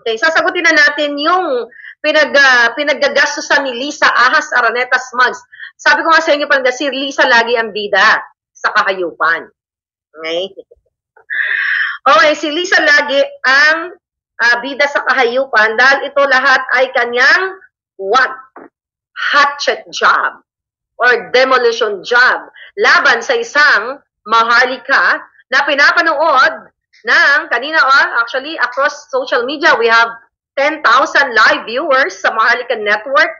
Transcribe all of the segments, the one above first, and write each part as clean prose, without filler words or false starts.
Okay, sasagutin na natin yung pinaggagastusan ni Lisa Ahas Araneta Smugs. Sabi ko nga sa inyo, parang si Lisa lagi ang bida sa kahayupan. Okay? Okay, si Lisa lagi ang bida sa kahayupan dahil ito lahat ay kanyang what? Hatchet job or demolition job laban sa isang maharlika na pinapanood ng kanina actually across social media we have 10,000 live viewers sa Maharlika Network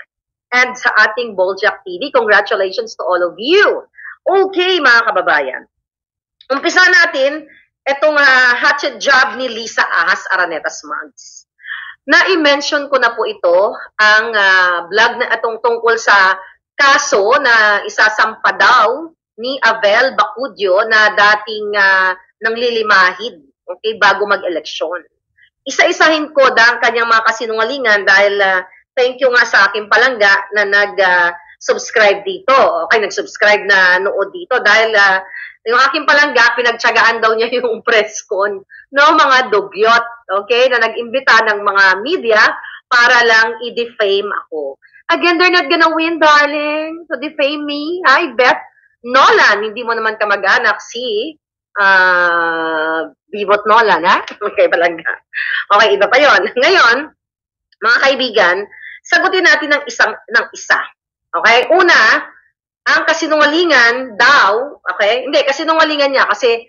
and sa ating Boljak TV. Congratulations to all of you. Okay mga kababayan. Umpisa natin itong hatchet job ni Lisa Ahas Araneta Smugs. Na-i-mention ko na po ito ang vlog na itong tungkol sa kaso na isasampa daw ni Abel Bacudio na dating nanglilimahid, okay, bago mag-eleksyon. Isa-isahin ko ang kanyang mga kasinungalingan dahil thank you nga sa aking palangga na nag-subscribe dito. Okay, nag-subscribe na nood dito dahil yung aking palangga, pinagtsagaan daw niya yung press con, no, mga dugyot, okay, na nag-imbita ng mga media para lang i-defame ako. Again, they're not gonna win, darling, to defame me. I bet, Nolan, hindi mo naman kamag-anak si Bibot Nolan, ha? Okay, palangga. Okay, iba pa yon. Ngayon, mga kaibigan, sagutin natin ng isa. Okay? Una, ang kasinungalingan daw, okay? Hindi, kasinungalingan niya kasi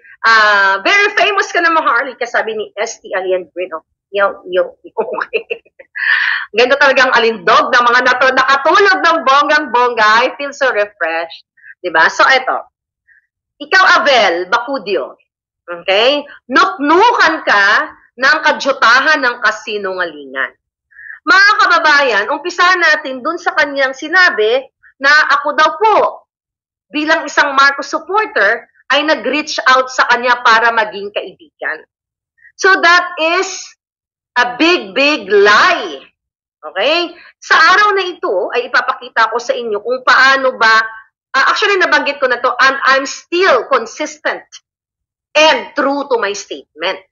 very famous ka na Maharlika, sabi ni ST Alien Brino. Okay. Ganito talagang alindog ng mga nakatulog ng bonggang-bongga. I feel so refreshed. Diba? So, eto. Ikaw, Abel Bacudio, okay? Nuknukan ka ng kadyutahan ng kasinungalingan. Mga kababayan, umpisahan natin dun sa kanyang sinabi na ako daw po, bilang isang Marcos supporter, ay nag-reach out sa kanya para maging kaibigan. So that is a big, big lie. Okay? Sa araw na ito, ay ipapakita ko sa inyo kung paano ba actually, nabanggit ko na to, and I'm still consistent and true to my statement.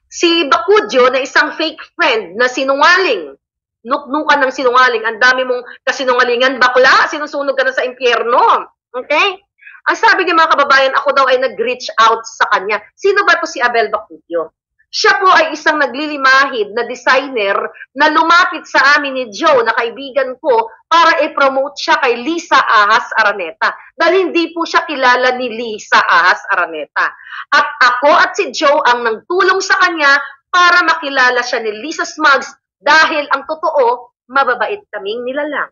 Si Bacudio na isang fake friend na sinungaling, nuknukan ng sinungaling, ang dami mong kasinungalingan, bakla, sinusunog ka na sa impyerno. Okay? Ang sabi niya mga kababayan, ako daw ay nag-reach out sa kanya. Sino ba to si Abel Bacudio? Siya po ay isang naglilimahid na designer na lumapit sa amin ni Joe, na kaibigan ko, para i-promote siya kay Lisa Ahas Araneta. Dahil hindi po siya kilala ni Lisa Ahas Araneta. At ako at si Joe ang nagtulong sa kanya para makilala siya ni Lisa Smugs dahil ang totoo, mababait kaming nilalang.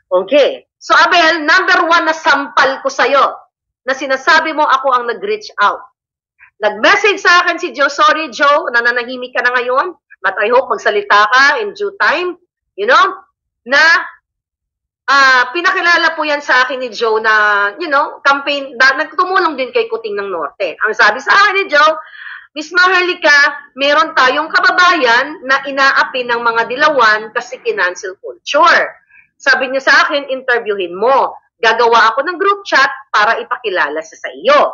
Okay. So Abel, number 1 na sampal ko sa'yo na sinasabi mo ako ang nag-reach out. Nag-message sa akin si Joe, sorry Joe, nananahimik ka na ngayon, but I hope magsalita ka in due time, you know, na pinakilala po yan sa akin ni Joe na, you know, campaign, nagtumulong din kay Kuting ng Norte. Ang sabi sa akin ni Joe, Miss Maharlika, meron tayong kababayan na inaapi ng mga dilawan kasi kinancel culture. Sabi niya sa akin, interviewin mo. Gagawa ako ng group chat para ipakilala sa iyo.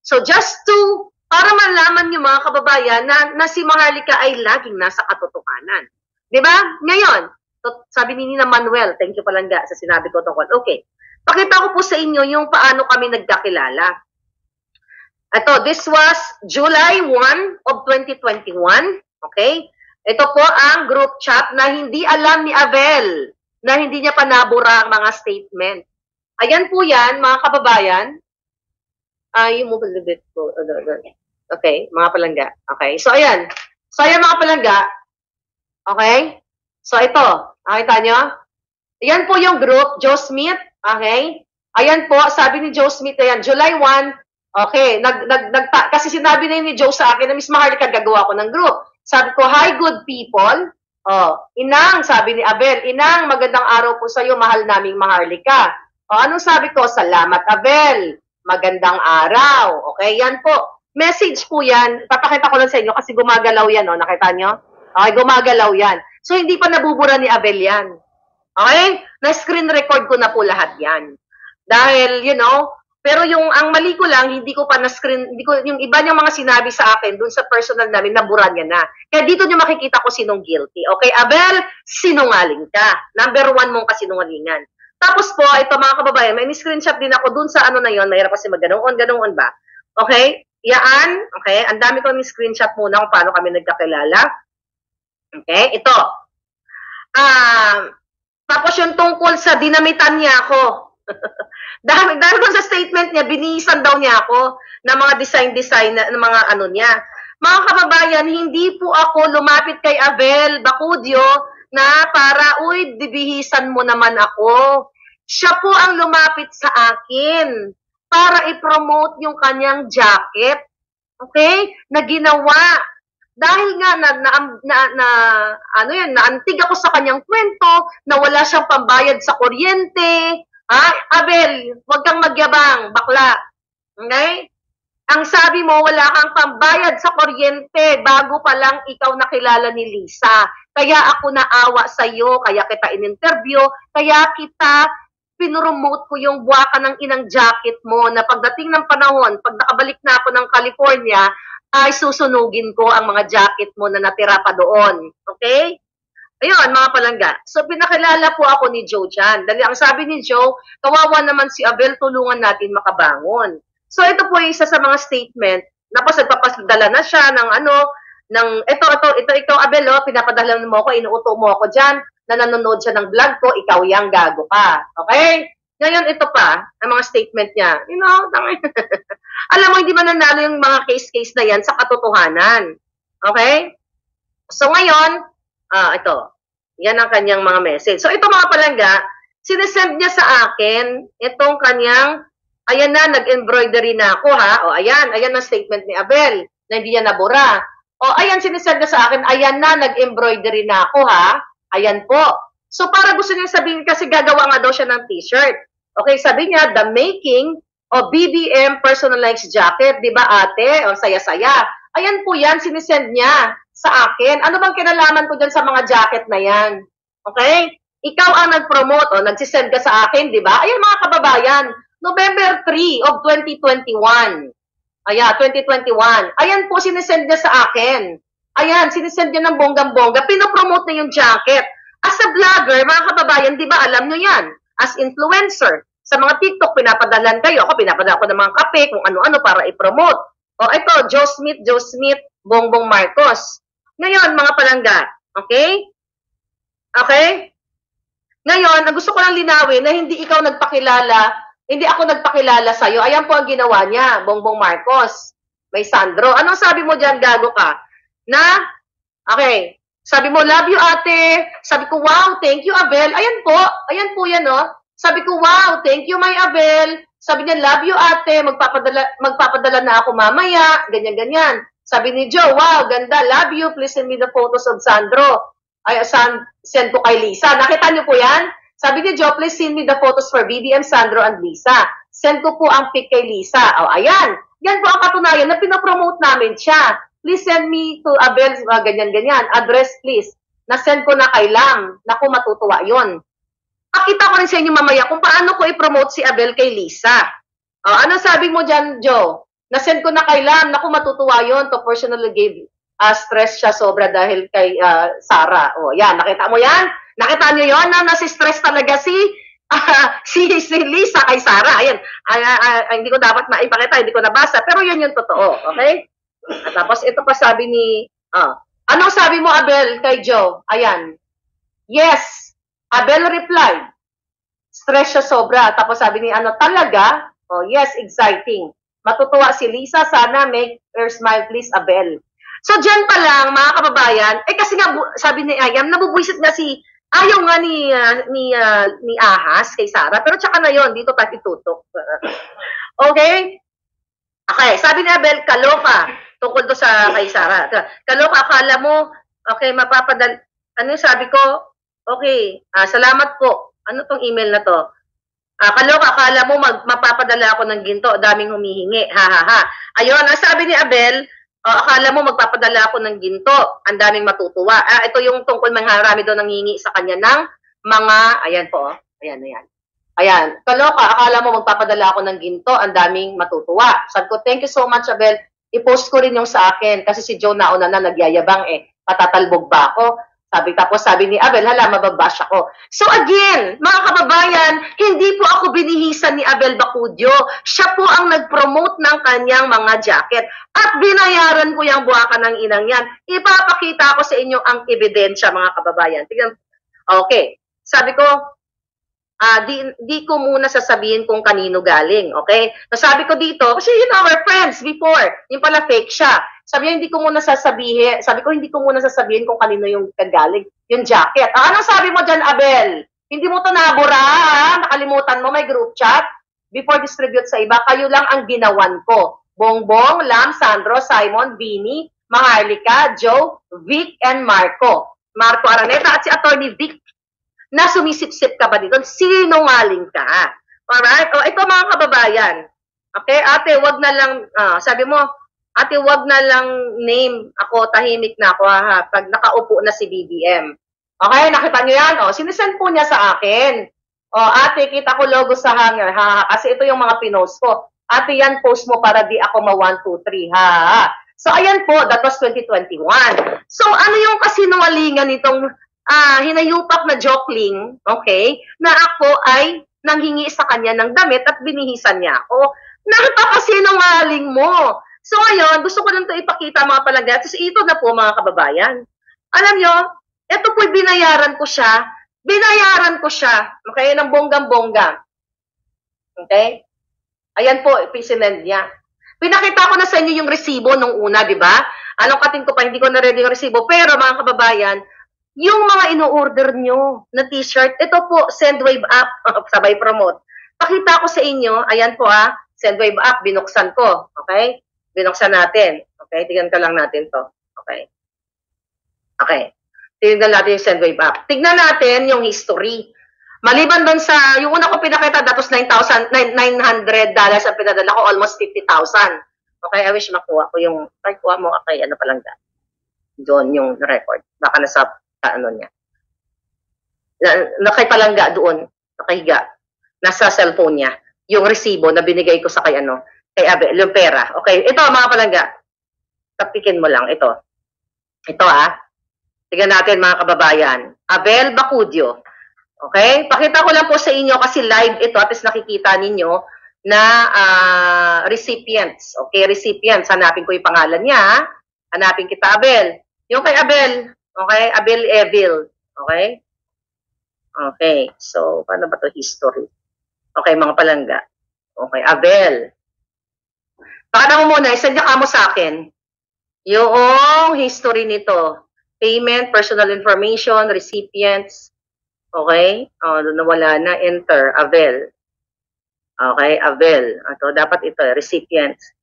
So just to para malaman niyo mga kababayan na si Maharlika ay laging nasa katotohanan. Diba? Ngayon, sabi ni Nina Manuel, thank you palangga sa sinabi ko tungkol. Okay, pakita ko po sa inyo yung paano kami nagkakilala. Ito, this was July 1 of 2021. Okay? Ito po ang group chat na hindi alam ni Abel, na hindi niya pa nabura ang mga statement. Ayan po yan, mga kababayan. You move a little bit. Okay, mga palangga. Okay, so ayan. So ayan mga palangga. Okay? So ito, nakita nyo? Ayan po yung group, Joe Smith. Okay? Ayan po, sabi ni Joe Smith, ayan, July 1. Okay, kasi sinabi na ni Joe sa akin na Miss Maharlika, gagawa ko ng group. Sabi ko, hi good people. Oh, Inang, sabi ni Abel, Inang, magandang araw po sa iyo, mahal naming Maharlika. O, anong sabi ko? Salamat, Abel. Magandang araw. Okay, yan po. Message po yan. Papakita ko lang sa inyo kasi gumagalaw yan. Oh. Nakita nyo? Okay, gumagalaw yan. So, hindi pa nabubura ni Abel yan. Okay? Na-screen record ko na po lahat yan. Dahil, you know, Pero yung ang mali ko lang, hindi ko pa na-screen, hindi ko, yung iba niyang mga sinabi sa akin dun sa personal namin, nabura niya na. Kaya dito niyo makikita ko sinong guilty. Okay, Abel, sinungaling ka. Number 1 mong kasinungalingan. Tapos po, ito mga kababayan, may screenshot din ako dun sa ano na yon, mahirap kasi ganoon ba? Okay? Yaan, okay? Ang dami ko screenshot muna kung paano kami nagkakilala. Okay? Ito. Tapos yung tungkol sa dinamitan niya ako. dahil doon sa statement niya, binihisan daw niya ako ng mga design ng mga ano niya. Mga kababayan, hindi po ako lumapit kay Abel Bacudio na para, uy, dibihisan mo naman ako. Siya po ang lumapit sa akin para i-promote yung kanyang jacket. Okay? Na ginawa. Dahil nga naantig ako sa kanyang kwento na wala siyang pambayad sa kuryente. Abel, huwag kang magyabang, bakla. Okay? Ang sabi mo, wala kang pambayad sa kuryente bago pa lang ikaw nakilala ni Lisa. Kaya ako naawa sa iyo, kaya kita in-interview, kaya kita pinromote ko yung buwaka ng inang jacket mo na pagdating ng panahon, pag nakabalik na ako ng California, ay susunugin ko ang mga jacket mo na natira pa doon. Okay? Ayun, mga palangga. So, pinakilala po ako ni Joe dyan. Dali, ang sabi ni Joe, kawawa naman si Abel, tulungan natin makabangon. So, ito po isa sa mga statement. Tapos, nagpapadala na siya ng ito, ikaw, Abel, pinapadala mo ako, inuuto mo ako dyan, na nanonood siya ng vlog ko, ikaw yang gago ka. Okay? Ngayon, ito pa, ang mga statement niya. Alam mo, hindi mananalo yung mga case-case na yan sa katotohanan. Okay? So, ngayon, ito. Yan ang kanyang mga message. So, ito mga palangga, sinesend niya sa akin itong kanyang, ayan na, nag-embroidery na ako, ha? O, ayan ang statement ni Abel, na hindi niya nabura. O, ayan, sinesend niya sa akin, ayan na, nag-embroidery na ako, ha? Ayan po. So, para gusto niya sabihin, kasi gagawa nga daw siya ng t-shirt. Okay, sabi niya, the making of BBM personalized jacket, di ba ate? O, saya-saya. Ayan po yan, sinesend niya sa akin. Ano bang kinalaman ko dyan sa mga jacket na yan? Okay? Ikaw ang nag-promote, o nagsisend ka sa akin, di ba? Ayan mga kababayan, November 3 of 2021. Ayan, 2021. Ayan po, sinesend niya sa akin. Ayan, sinesend niya ng bonggang-bongga. Pinopromote na yung jacket. As a vlogger, mga kababayan, di ba alam nyo yan? As influencer, sa mga TikTok, pinapadalan kayo. Ako, pinapadala ko ng mga kape, kung ano-ano para i-promote. O, ito, Joe Smith, Bongbong Marcos. Ngayon, mga palangga, okay? Okay? Ngayon, gusto ko lang linawin na hindi ikaw nagpakilala, hindi ako nagpakilala sa'yo. Ayan po ang ginawa niya, Bongbong Marcos. May Sandro. Anong sabi mo dyan, gago ka? Okay, sabi mo, love you ate. Sabi ko, wow, thank you Abel. Ayan po yan, no? Sabi ko, wow, thank you my Abel. Sabi niya, love you ate, magpapadala na ako mamaya, ganyan-ganyan. Sabi ni Joe, wow, ganda, love you, please send me the photos of Sandro. Send ko kay Lisa. Nakita niyo po yan? Sabi ni Joe, please send me the photos for BBM, Sandro, and Lisa. Send ko po ang pic kay Lisa. O, ayan. Yan po ang katunayan na pinapromote namin siya. Please send me to Abel, ganyan-ganyan. Address, please. Na-send ko na kay Lam. Naku, matutuwa yon. Pakita ko rin sa inyo mamaya kung paano ko i-promote si Abel kay Lisa. Ano sabi mo dyan, Joe? Na-send ko na kay Lam. Naku, matutuwa yon. To personally give stress siya sobra dahil kay Sarah. O, yan. Nakita mo yan? Nakita niyo yon na nasi-stress talaga si Lisa kay Sarah. Ayan. Hindi ko dapat maipakita. Hindi ko nabasa. Pero yun yung totoo. Okay? At tapos ito pa sabi ni, anong sabi mo Abel kay Joe? Ayan. Yes. Abel replied. Stress siya sobra. Tapos sabi ni talaga? Oh, yes, exciting. Matutuwa si Lisa. Sana make her smile please, Abel. So, dyan pa lang, mga kababayan, kasi nga, sabi ni Ayam, nabubwisit nga ayaw nga ni Ahas kay Sarah. Pero tsaka na yon dito tayo itutok. Okay? Okay, sabi ni Abel, kaloka. Tungkol to sa kay Sarah. Kaloka, akala mo, okay, mapapadala. Ano sabi ko? Okay, salamat po. Ano tong email na to? Kaloka, akala mo mapapadala ako ng ginto. Daming humihingi. Ha, ha, ha. Ayun, sabi ni Abel, akala mo magpapadala ako ng ginto. Ang daming matutuwa. Ito yung tungkol marami daw nanghingi sa kanya ng mga, ayan po. Ayan. Ayan, kaloka, akala mo magpapadala ako ng ginto, ang daming matutuwa. Sabi ko, thank you so much, Abel. I-post ko rin yung sa akin kasi si Joe nauna na nagyayabang patatalbog ba ako? Tapos sabi ni Abel, hala, mababash ako. So again, mga kababayan, hindi po ako binihisan ni Abel Bacudio. Siya po ang nag-promote ng kanyang mga jacket. At binayaran ko yung buwakan ng inang yan. Ipapakita ko sa inyo ang ebidensya, mga kababayan. Tignan. Okay. Sabi ko, di ko muna sasabihin kung kanino galing, okay? Sabi ko dito, kasi you know, our friends before, yung pala fake siya. Sabi niya, hindi ko muna sasabihin kung kanino yung kagaling, yung jacket. Anong sabi mo dyan, Abel? Hindi mo to nabura, ha? Nakalimutan mo, may group chat. Before distribute sa iba, kayo lang ang ginawan ko. Bongbong, Lam, Sandro, Simon, Vinny, Maharlika, Joe, Vic, and Marco. Marco Araneta at si Attorney Vic na sumisip-sip ka ba dito? Sinungaling ka. Alright? O, ito mga kababayan. Okay? Ate, wag na lang, sabi mo, ate, wag na lang name ako, tahimik na ako, ha, pag nakaupo na si BBM. Okay? Nakita nyo yan? O, sinisend po niya sa akin. O, ate, kita ko logo sa hanger, ha, kasi ito yung mga pinost ko. Ate, yan, post mo para di ako ma 1, 2, 3, ha. So, ayan po, that was 2021. So, ano yung kasinungalingan nitong hinayupak na jokeling, okay, na ako ay nanghingi sa kanya ng damit at binihisan niya ako. Napakasinungaling mo. So ngayon, gusto ko lang ito ipakita mga palangga. Tapos ito na po mga kababayan. Alam nyo, ito po binayaran ko siya. Binayaran ko siya. Okay, ng bonggang-bongga. Okay? Ayan po, ipisinend niya. Pinakita ko na sa inyo yung resibo nung una, di ba? Anong kating ko pa, hindi ko na-ready yung resibo. Pero mga kababayan, yung mga ino-order nyo na t-shirt, ito po, Sendwave app, sabay promote. Pakita ko sa inyo, ayan po Sendwave app, binuksan ko, okay? Binuksan natin, okay? Tignan ka lang natin to, okay? Okay, tignan natin yung Sendwave app. Tignan natin yung history. Maliban doon sa, yung una ko pinakita, tapos $900 ang pinadala ko, almost 50,000. Okay, I wish makuha ko yung, ay, kuha mo, okay, ano palang da. Doon yung record. Baka nasa ano niya. Nakipalangga doon, nakahiga. Nasa cellphone niya. Yung resibo na binigay ko sa kay Abel, yung pera. Okay, ito mga palangga. Tapikin mo lang, ito. Ito tignan natin mga kababayan. Abel Bacudio. Okay, pakita ko lang po sa inyo kasi live ito at least nakikita ninyo na recipients. Okay, recipients. Hanapin ko yung pangalan niya. Hanapin kita, Abel. Yung kay Abel. Okay, Abel Evil. Okay? Okay, so, paano ba ito history? Okay, mga palangga. Okay, Abel. Pakita mo muna, isend niya mo sa akin. Yung history nito. Payment, personal information, recipients. Okay? Nawala na. Enter. Abel. Okay, Abel. Ito, dapat ito, recipients.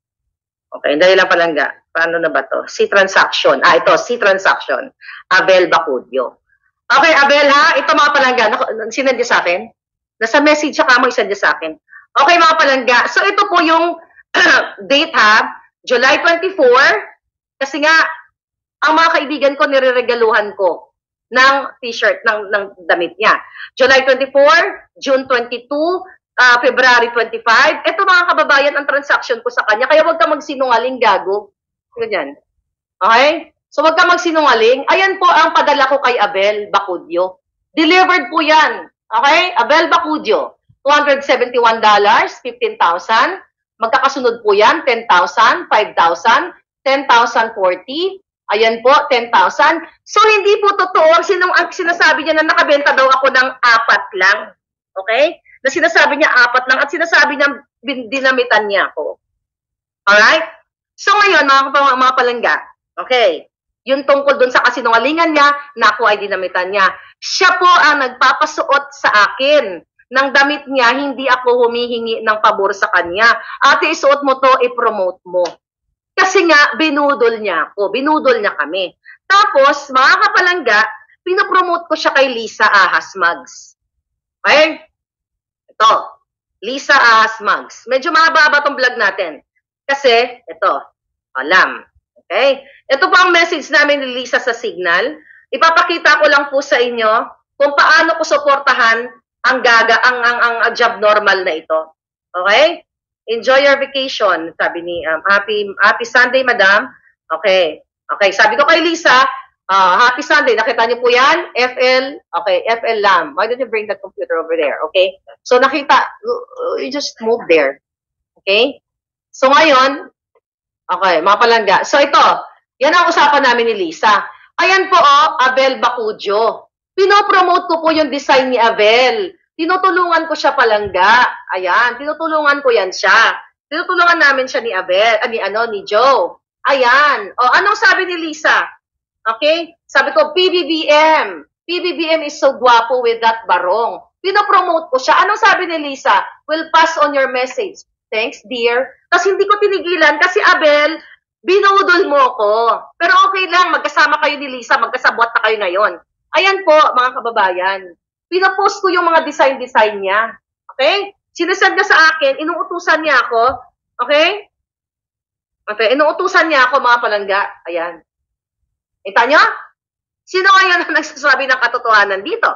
Okay, dahil lang palangga. Paano na ba to? Si transaction. Ito, si transaction. Abel Bacudio. Okay, Abel ito mga palangga. Sinend niya sa akin? Nasa message siya mo, isend niya sa akin. Okay mga palangga. So ito po yung date July 24. Kasi nga, ang mga kaibigan ko, nireregaluhan ko ng t-shirt, ng damit niya. July 24, June 22, February 25. Ito mga kababayan ang transaction ko sa kanya. Kaya wag ka magsinungaling, gago. Ganyan. Okay? So wag ka magsinungaling. Ayan po ang padala ko kay Abel Bacudio. Delivered po yan. Okay? Abel Bacudio. $271, 15,000. Magkakasunod po yan. 10,000, 5,000, 10,040. Ayan po, 10,000. So hindi po totoo ang sinasabi niya na nakabenta daw ako ng 4 lang. Okay? Na sinasabi niya 4 lang at sinasabi niya dinamitan niya ako. Alright? So ngayon, mga palangga, okay, yung tungkol dun sa kasinungalingan niya, na ako ay dinamitan niya. Siya po ang nagpapasuot sa akin ng damit niya, hindi ako humihingi ng pabor sa kanya. Ate, isuot mo to, i-promote mo. Kasi nga, binudol niya ako, binudol niya kami. Tapos, mga kapalangga, pinopromote ko siya kay Lisa Ahas Mags. Okay? Ito, Lisa Ahas Mags. Medyo mahaba itong vlog natin. Kasi, ito, alam. Okay? Ito po ang message namin ni Lisa sa Signal. Ipapakita ko lang po sa inyo kung paano ko suportahan ang job normal na ito. Okay? Enjoy your vacation, sabi ni happy Sunday, madam. Okay. Okay, sabi ko kay Lisa, happy Sunday. Nakita niyo po yan? FL, okay, FL Lam. Why don't you bring that computer over there? Okay? So nakita, you just move there. Okay? So ngayon, okay, mga palangga. So ito, yan ang usapan namin ni Lisa. Ayan po, Abel Bacudio. Pinopromote ko po yung design ni Abel. Tinutulungan ko siya palangga. Ayan, tinutulungan ko yan siya. Tinutulungan namin siya ni Abel, ni Joe. Ayan. O, anong sabi ni Lisa? Okay? Sabi ko, PBBM. PBBM is so guwapo with that barong. Pinopromote ko siya. Anong sabi ni Lisa? We'll pass on your message. Thanks, dear. Kasi hindi ko tinigilan. Kasi, Abel, binudol mo ko. Pero okay lang, magkasama kayo ni Lisa, magkasabwat na kayo ngayon. Ayan po, mga kababayan. Pinapost ko yung mga design-design niya. Okay? Sinasend niya sa akin, inuutusan niya ako. Okay? Okay, inuutusan niya ako, mga palangga. Ayan. Kita nyo? Sino ngayon ang nagsasabi ng katotohanan dito?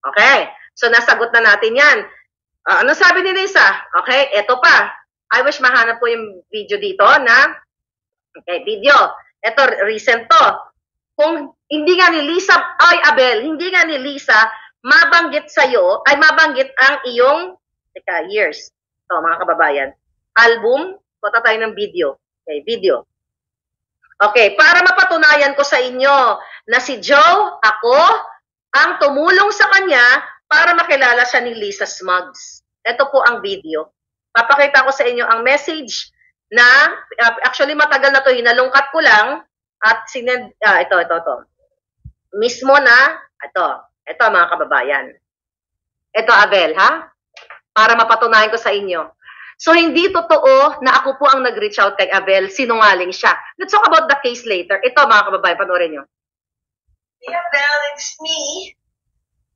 Okay. So, nasagot na natin yan. Ano sabi ni Lisa? Okay, eto pa. I wish mahanap ko yung video dito na, okay, video. Eto, recent to. Kung hindi nga ni Lisa, Abel, hindi nga ni Lisa, mabanggit sa'yo, ay mabanggit ang iyong, years. So, mga kababayan. Album, kuha tayo ng video. Okay, video. Okay, para mapatunayan ko sa inyo na si Joe, ako, ang tumulong sa kanya para makilala siya ni Lisa Smugs. Ito po ang video. Papakita ko sa inyo ang message na, actually matagal na to, hinalungkat ko lang, at sinend, ito. Mismo na, ito mga kababayan. Ito, Abel, ha? Para mapatunayan ko sa inyo. So, hindi totoo na ako po ang nag-reach out kay Abel. Sinungaling siya. Let's talk about the case later. Ito, mga kababayan, panoorin nyo. Yeah, Abel, it's me.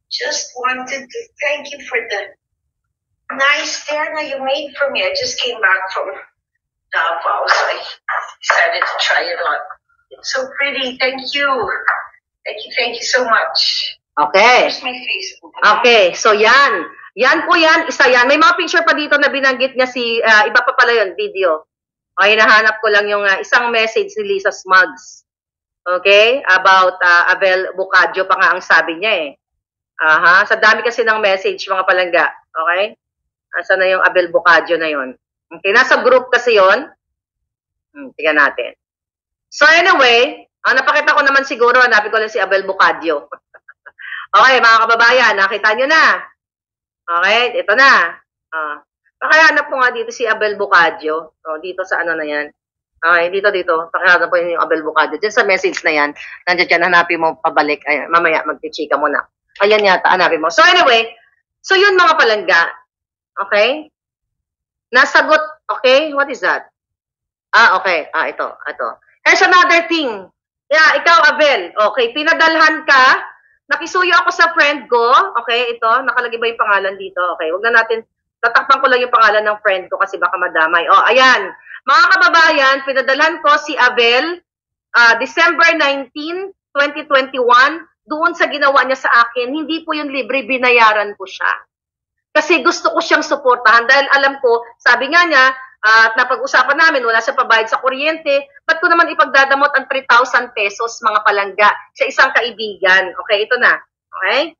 Just wanted to thank you for the nice dinner you made for me. I just came back from Davao, so I decided to try it on. It's so pretty. Thank you. Thank you so much. Okay. Here's my Facebook. Okay, so yan. Yan po yan, isa yan. May mga picture pa dito na binanggit niya iba pa pala yun, video. Okay, nahanap ko lang yung isang message ni Lisa Smugs. Okay, about Abel Bacudio pa nga ang sabi niya eh. Sa dami kasi ng message, mga palangga. Okay? Asa na yung Abel Bacudio na yun? Okay, nasa group kasi yun. Tingnan natin. So anyway, napakita ko naman siguro, hanapin ko lang si Abel Bacudio. Okay, mga kababayan, nakita nyo na. Okay, ito na. Pakihanap po nga dito si Abel Bacudio. Dito sa ano na yan. Okay, dito. Pakihanap po yung Abel Bacudio. Diyan sa message na yan. Nandiyan dyan, hanapin mo pabalik. Ayan, mamaya, magtichika mo na. Ayan yata, hanapin mo. So anyway, so yun mga palangga. Okay? Nasagot, okay? What is that? Okay. Ito. Here's another thing. Yeah, ikaw, Abel. Okay, pinadalhan ka. Nakisuyo ako sa friend ko. Okay, ito. Nakalagay ba yung pangalan dito? Okay, wag na natin. Tatakpan ko lang yung pangalan ng friend ko kasi baka madamay. Ayan. Mga kababayan, pinadalhan ko si Abel December 19, 2021 doon sa ginawa niya sa akin. Hindi po yung libre, binayaran ko siya. Kasi gusto ko siyang suportahan dahil alam ko, sabi nga niya, at napag-usapan namin, wala siyang pabayad sa kuryente, ba't ko naman ipagdadamot ang 3,000 pesos, mga palangga, sa isang kaibigan. Okay, ito na. Okay?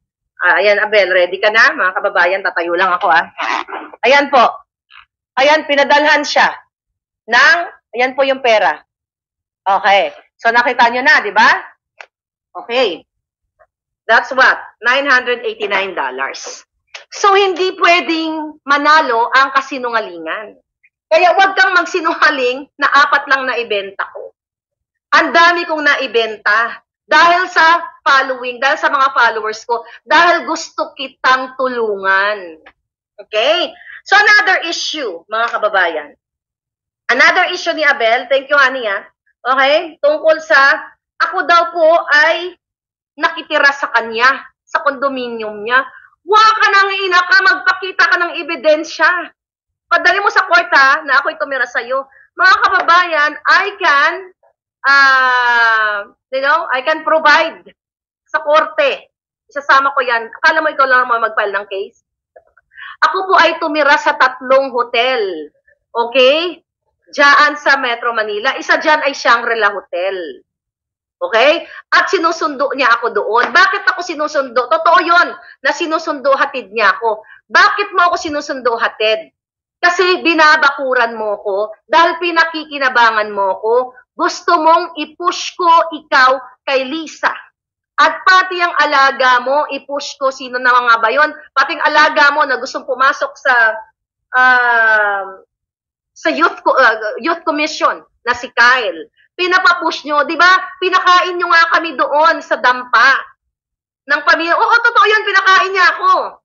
Ayan, Abel, ready ka na? Mga kababayan, tatayo lang ako, Ayan po. Ayan, pinadalhan siya ayan po yung pera. Okay. So, nakita nyo na, di ba? Okay. That's what? $989. So, hindi pwedeng manalo ang kasinungalingan. Kaya wag kang magsinungaling na 4 lang na ibenta ko. Ang dami kong naibenta dahil sa following, dahil sa mga followers ko, dahil gusto kitang tulungan. Okay? So another issue, mga kababayan. Another issue ni Abel, thank you honey okay? Tungkol sa, ako daw po ay nakitira sa kanya, sa condominium niya. Wag ka nang ina ka, magpakita ka ng ebidensya. Padali mo sa court na ako'y tumira sa'yo. Mga kababayan, I can provide sa korte. Isasama ko yan. Akala mo ikaw lang mo mag-file ng case? Ako po ay tumira sa 3 hotel. Okay? Diyan sa Metro Manila. Isa diyan ay Shangri-La Hotel. Okay? At sinusundo niya ako doon. Bakit ako sinusundo? Totoo yon na sinusundo hatid niya ako. Bakit mo ako sinusundo hatid? Kasi binabakuran mo ko dahil pinakikinabangan mo ko. Gusto mong i-push ko ikaw kay Lisa. At pati ang alaga mo, i-push ko, sino na nga ba yun? Pati ang alaga mo na gustong pumasok sa youth commission na si Kyle. Pinapapush nyo, di ba? Pinakain nyo nga kami doon sa dampa ng pamilya. Oo, totoo yun, pinakain niya ako.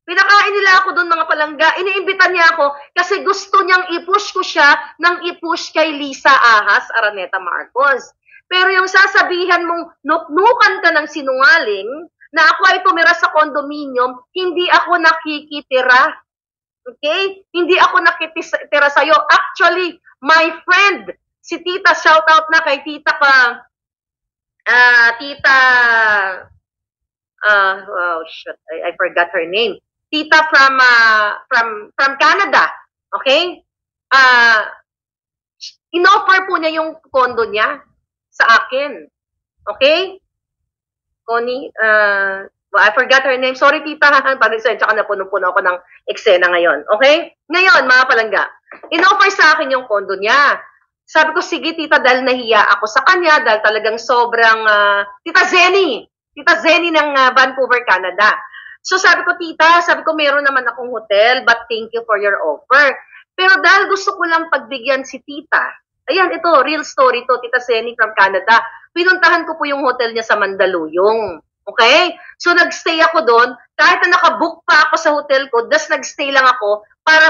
Pinakain nila ako doon, mga palangga. Iniimbitan niya ako kasi gusto niyang i-push ko siya nang i-push kay Lisa Ahas Araneta Marcos. Pero yung sasabihan mong nuknukan ka ng sinungaling na ako ay tumira sa condominium, hindi ako nakikitira. Okay? Hindi ako nakitira sa'yo. Actually, my friend, si Tita, shout out na kay Tita oh shit, I forgot her name. Tita from Canada. Okay? Inoffer po niya yung condo niya sa akin. Okay? Connie, I forgot her name. Sorry, Tita. Parisensya ka na, puno-puno ako ng eksena ngayon. Okay? Ngayon, mga palangga, inoffer sa akin yung condo niya. Sabi ko, sige, Tita, dahil nahiya ako sa kanya, dahil talagang sobrang, Tita Zenny ng Vancouver, Canada. So sabi ko, Tita, meron naman akong hotel, but thank you for your offer. Pero dahil gusto ko lang pagbigyan si Tita, ayan, ito, real story to, Tita Zenny from Canada. Pinuntahan ko po yung hotel niya sa Mandaluyong. Okay? So nagstay ako doon, kahit na nakabook pa ako sa hotel ko, das nagstay lang ako para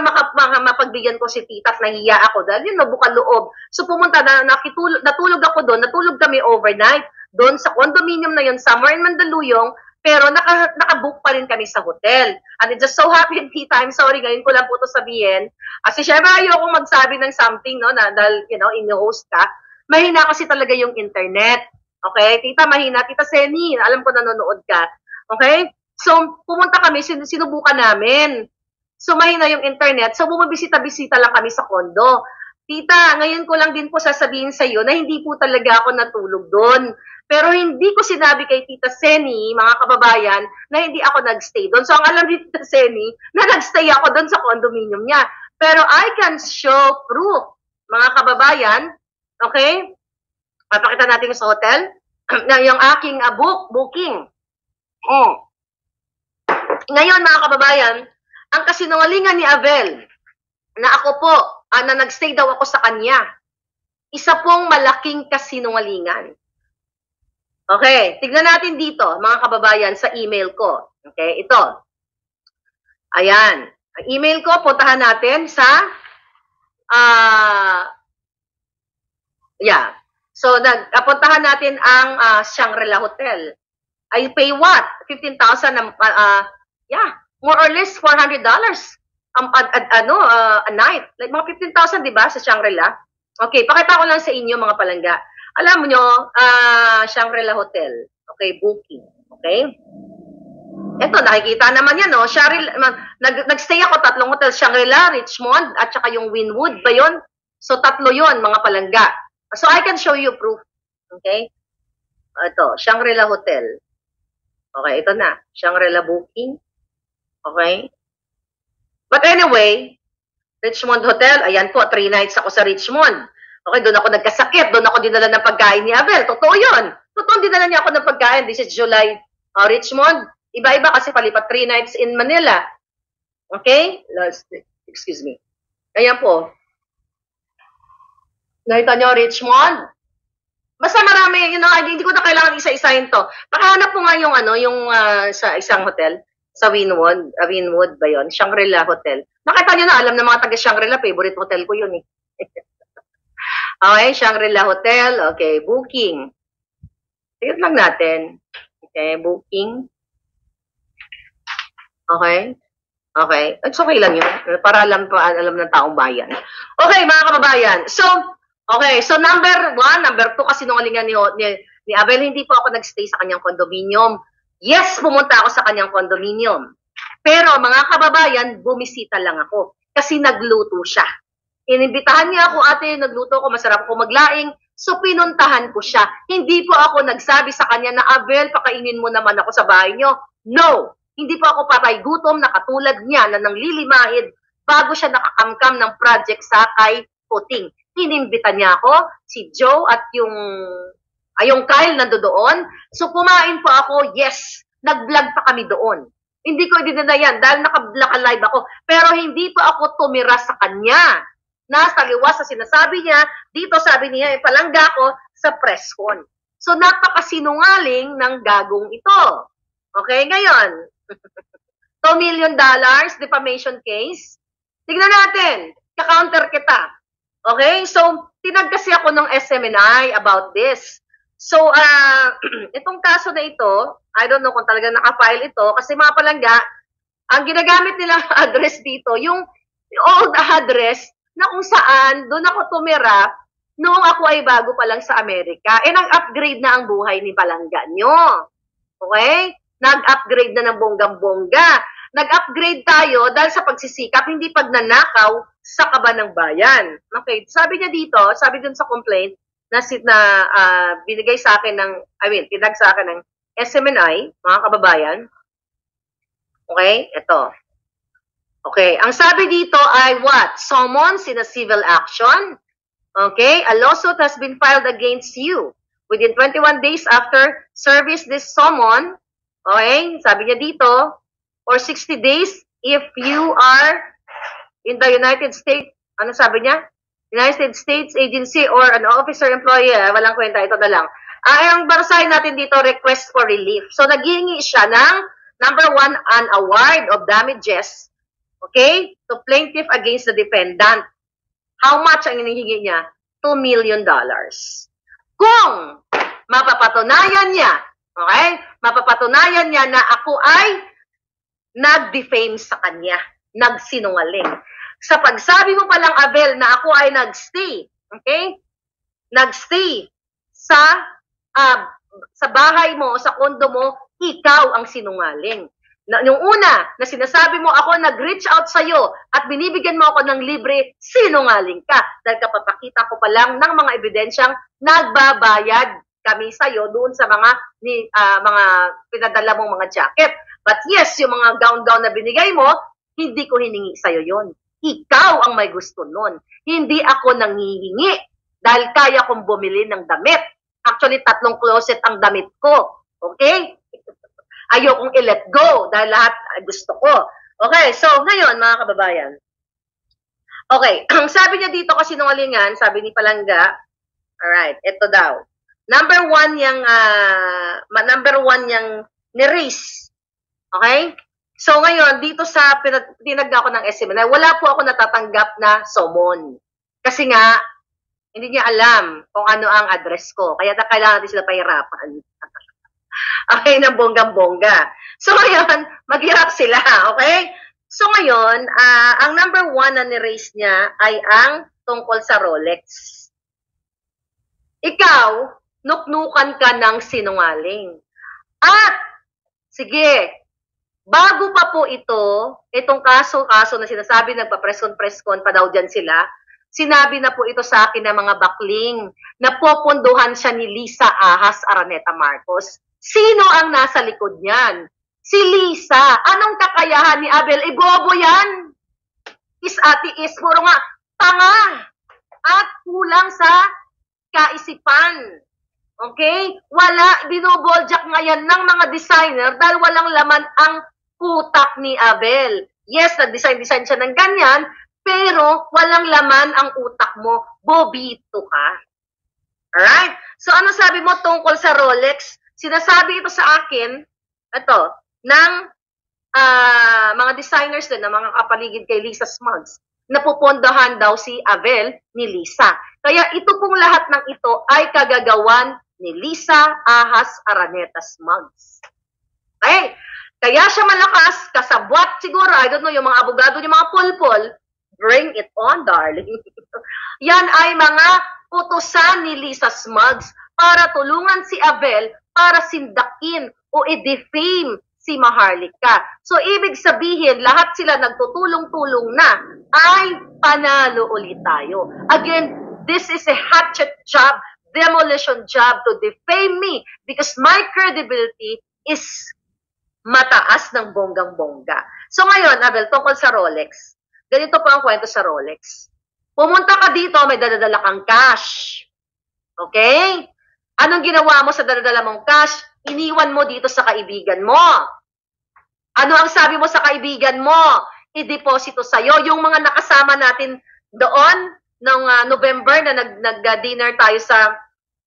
mapagbigyan ko si Tita at nahiya ako dahil yun, nabuka loob. So pumunta, natulog ako doon, natulog kami overnight doon sa condominium na yun, somewhere in Mandaluyong, pero nakabook pa rin kami sa hotel. And it just so happened, Tita, I'm sorry, ngayon ko lang po ito sabihin. Kasi syempre ayoko magsabi ng something, no, na dahil, in-host ka. Mahina kasi talaga yung internet. Okay? Tita, mahina. Tita Seni, alam ko nanonood ka. Okay? So, pumunta kami, sinubukan namin. So, mahina yung internet. So, bumibisita-bisita lang kami sa condo. Tita, ngayon ko lang din po sasabihin sa iyo na hindi po talaga ako natulog doon. Pero hindi ko sinabi kay Tita Seni, mga kababayan, na hindi ako nagstay doon. So, ang alam ni Tita Seni, na nagstay ako doon sa condominium niya. Pero I can show proof, mga kababayan. Okay? Papakita natin sa hotel na yung aking booking. Ngayon, mga kababayan, ang kasinungalingan ni Abel, na ako po, na nagstay daw ako sa kanya, isa pong malaking kasinungalingan. Okay, tignan natin dito, mga kababayan, sa email ko. Okay, ito. Ayan. Ang email ko, puntahan natin sa, So, puntahan natin ang Shangri-La Hotel. I pay what? 15,000, more or less $400 a night. Like mga 15,000, di ba, sa Shangri-La? Okay, pakita ko lang sa inyo, mga palangga. Alam mo nyo, Shangri-La Hotel. Okay, booking. Okay? Ito, nakikita naman yan, no? Nagstay ako 3 hotel, Shangri-La, Richmond, at saka yung Wynwood ba yun? So, 3 yun, mga palangga. So, I can show you proof. Okay? Ito, Shangri-La Hotel. Okay, ito na. Shangri-La booking. Okay? But anyway, Richmond Hotel, ayan po, 3 nights ako sa Richmond. Okay, doon ako nagkasakit, doon ako dinala ng pagkain ni Abel. Totoo yun. Totoo, dinala niya ako ng pagkain. This is July. Richmond, iba-iba kasi palipat 3 nights in Manila. Okay? Excuse me. Ayan po. Nakita niyo, Richmond? Basta marami, hindi ko na kailangan isa-isahin to. Pakahanap po nga yung sa isang hotel, sa Wynwood ba yun? Shangri-La Hotel. Nakita niyo na, alam ng mga taga Shangri-La, favorite hotel ko yun eh. Okay, Shangri-La Hotel. Okay, booking. Tignan lang natin. Okay, booking. Okay. Okay. It's okay lang yun. Para alam ng taong bayan. Okay, mga kababayan. So, number 1, number 2, kasi nungalingan ni Abel, hindi po ako nagstay sa kanyang condominium. Yes, pumunta ako sa kanyang condominium. Pero mga kababayan, bumisita lang ako kasi nagluto siya. Inimbitahan niya ako, ate, nagluto ko, masarap ko maglaing. So, pinuntahan ko siya. Hindi po ako nagsabi sa kanya na, Abel, pakainin mo naman ako sa bahay niyo. No! Hindi po ako patay gutom na katulad niya na nanglilimahid bago siya nakakamkam ng project sa kay Puting. Inimbita niya ako, si Joe at yung Kyle nandoon. So, kumain po ako, yes, nag-vlog pa kami doon. Hindi ko dinanayan dahil naka-live ako. Pero hindi po ako tumira sa kanya. Nasa liwas sa sinasabi niya, dito sabi niya, palangga ko sa press con. So, napakasinungaling ng gagong ito. Okay, ngayon, $2 million defamation case. Tignan natin, ka-counter kita. Okay, so, tinag kasi ako ng SMNI about this. So, itong kaso na ito, I don't know kung talagang nakafile ito, kasi mga palangga, ang ginagamit nilang address dito, yung old address, na kung saan doon ako tumira noong ako ay bago pa lang sa Amerika. Nag-upgrade na ang buhay ni palangga nyo. Okay? Nag-upgrade na ng bonggang-bongga. Nag-upgrade tayo dahil sa pagsisikap, hindi pagnanakaw sa kaban ng bayan. Okay? Sabi niya dito, sabi dun sa complaint, na binigay sa akin tinag sa akin ng SMNI, mga kababayan. Okay? Ito. Okay, ang sabi dito ay what? Summons in a civil action. Okay, a lawsuit has been filed against you. Within 21 days after service this summon, okay, sabi niya dito, or 60 days if you are in the United States, ano sabi niya? United States agency or an officer employee, walang kwenta, ito na lang. Ang basahin natin dito, request for relief. So, naghihingi siya ng, number 1, an award of damages, okay, to plaintiff against the defendant. How much ang hinihingi niya? $2 million. Kung mapapatunayan niya, okay, mapapatunayan niya na ako ay nag-defame sa kanya, nagsinungaling. Sa pagsabi mo palang, Abel, na ako ay nag-stay, okay, nag-stay sa bahay mo, sa kondo mo, ikaw ang sinungaling. Yung una, na sinasabi mo ako nag-reach out sa'yo at binibigyan mo ako ng libre, sinungaling ka. Dahil kapapakita ko pa lang ng mga ebidensyang nagbabayad kami sa'yo doon sa mga pinadala mong mga jacket. But yes, yung mga gown-gown na binigay mo, hindi ko hiningi sa'yo yon. Ikaw ang may gusto nun. Hindi ako nangihingi dahil kaya kong bumili ng damit. Actually, 3 closet ang damit ko. Okay? Ayokong i-let go dahil lahat gusto ko. Okay, so ngayon mga kababayan. Okay, ang sabi niya dito kasi sinungalingan, sabi ni Palangga, alright, ito daw. Number 1 yang ni-raise. Okay? So ngayon, dito sa tinagda ko ng SMNI, wala po ako natatanggap na summon. Kasi nga, hindi niya alam kung ano ang address ko. Kaya kailangan natin sila pahirapan. Okay, ng bonggang-bongga. So, ngayon, maghirap sila, okay? So, ngayon, ang number 1 na ni-raise niya ay ang tungkol sa Rolex. Ikaw, nuknukan ka ng sinungaling. At, sige, bago pa po itong kaso na sinasabi, nagpa-press con pa daw dyan sila, sinabi na po ito sa akin ng mga bakling na popondohan siya ni Lisa Ahas Araneta Marcos. Sino ang nasa likod niyan? Si Lisa. Anong kakayahan ni Abel? Bobo yan. Is puro nga tanga at kulang sa kaisipan. Okay? Binoboljak nga yan ng mga designer dahil walang laman ang utak ni Abel. Yes, nag-design siya ng ganyan, pero walang laman ang utak mo. Bobito ka. Alright? So, ano sabi mo tungkol sa Rolex? Sinasabi ito sa akin, ng mga designers din, ng mga kapaligid kay Lisa Smugs, na pupondohan daw si Abel ni Lisa. Kaya ito pong lahat ng ito ay kagagawan ni Lisa Ahas Araneta Smugs. Okay? Kaya siya malakas, kasabwat siguro, I don't know, yung mga abogado, yung mga pulpol, bring it on, darling. Yan ay mga utusan ni Lisa Smugs para tulungan si Abel para sindakin o i-defame si Maharlika. So, ibig sabihin, lahat sila nagtutulong-tulong na ay panalo ulit tayo. Again, this is a hatchet job, demolition job to defame me because my credibility is mataas ng bonggang-bongga. So ngayon, Abel, tungkol sa Rolex. Ganito po ang kwento sa Rolex. Pumunta ka dito, may daladala kang cash. Okay? Anong ginawa mo sa daladala mong cash? Iniwan mo dito sa kaibigan mo. Ano ang sabi mo sa kaibigan mo? I-deposito sa'yo. Yung mga nakasama natin doon, noong November na nag-dinner tayo sa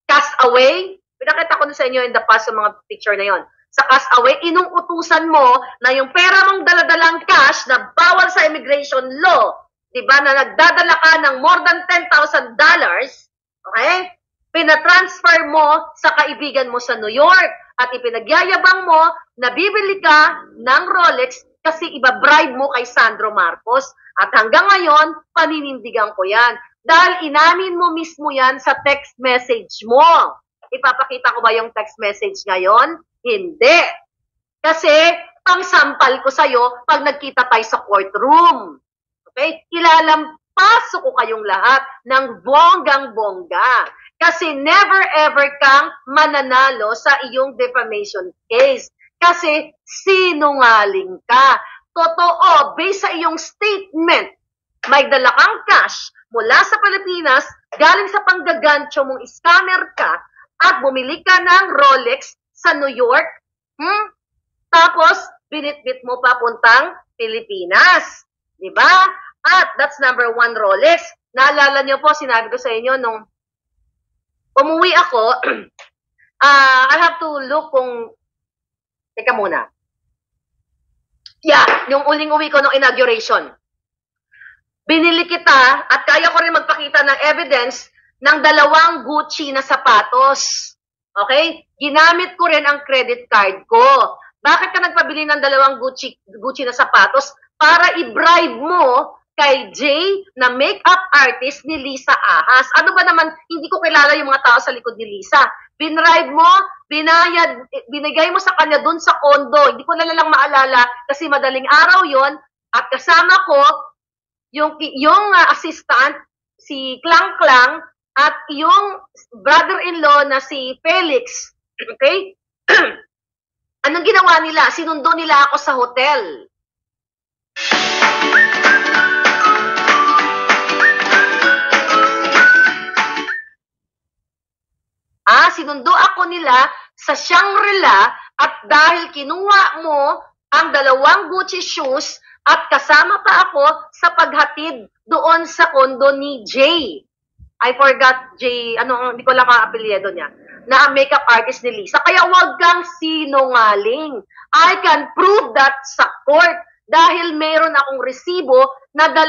Castaway. Pinakita ko na sa inyo in the past yung mga picture na yon. Sa Castaway, inuutusan mo na yung pera mong daladalang cash na bawal sa immigration law, diba, na nagdadala ka ng more than $10,000, okay? Pinatransfer mo sa kaibigan mo sa New York at ipinagyayabang mo na bibili ka ng Rolex kasi iba-bribe mo kay Sandro Marcos. At hanggang ngayon, paninindigan ko yan. Dahil inamin mo mismo yan sa text message mo. Ipapakita ko ba yung text message ngayon? Hindi. Kasi, pangsampal ko sa'yo pag nagkita tayo sa courtroom. Okay? Ilalampaso ko kayong lahat ng bonggang-bongga. Kasi never ever kang mananalo sa iyong defamation case. Kasi sinungaling ka. Totoo, based sa iyong statement, may dala kang cash mula sa Pilipinas, galing sa panggagancho mong scammer ka, at bumili ka ng Rolex sa New York, tapos binitbit mo papuntang Pilipinas. Diba? At that's number 1 Rolex. Naalala niyo po, sinabi ko sa inyo nung umuwi ako, I have to look kung, teka muna. Yeah, yung uling uwi ko nung inauguration. Binili kita at kaya ko rin magpakita ng evidence ng 2 Gucci na sapatos. Okay? Ginamit ko rin ang credit card ko. Bakit ka nagpabili ng 2 Gucci na sapatos? Para i-bribe mo kay Jay na makeup artist ni Lisa Ahas. Ano ba naman, hindi ko kilala yung mga tao sa likod ni Lisa. Binribe mo, binigay mo sa kanya dun sa kondo. Hindi ko na lang maalala kasi madaling araw yon. At kasama ko yung assistant, si Klang Klang, at yung brother-in-law na si Felix. Okay? Anong ginawa nila? Sinundo nila ako sa hotel. Sinundo ako nila sa Shangri-La at dahil kinuha mo ang 2 Gucci shoes at kasama pa ako sa paghatid doon sa kondo ni Jay. I forgot Jay, hindi ko lang ka-apelyido niya, na ang makeup artist ni Lisa. Kaya wag kang sinungaling. I can prove that sa court dahil meron akong resibo na 2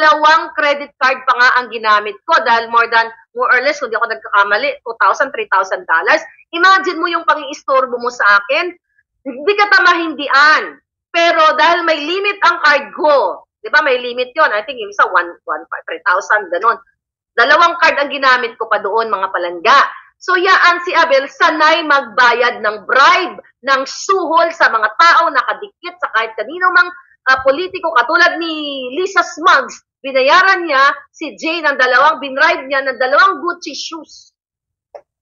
credit card pa nga ang ginamit ko dahil more or less, kung di ako nagkakamali, $2,000, $3,000. Imagine mo yung pang-iistorbo mo sa akin, hindi ka tamahindian. Pero dahil may limit ang card ko, di ba may limit yon, I think yung isa 3,000, ganon. 2 card ang ginamit ko pa doon, mga palangga. So yaan si Abel, sanay magbayad ng bribe, ng suhol sa mga tao nakadikit sa kahit kanino mang politiko katulad ni Lisa Smugs. Binayaran niya si Jay ng binribe niya ng 2 Gucci shoes.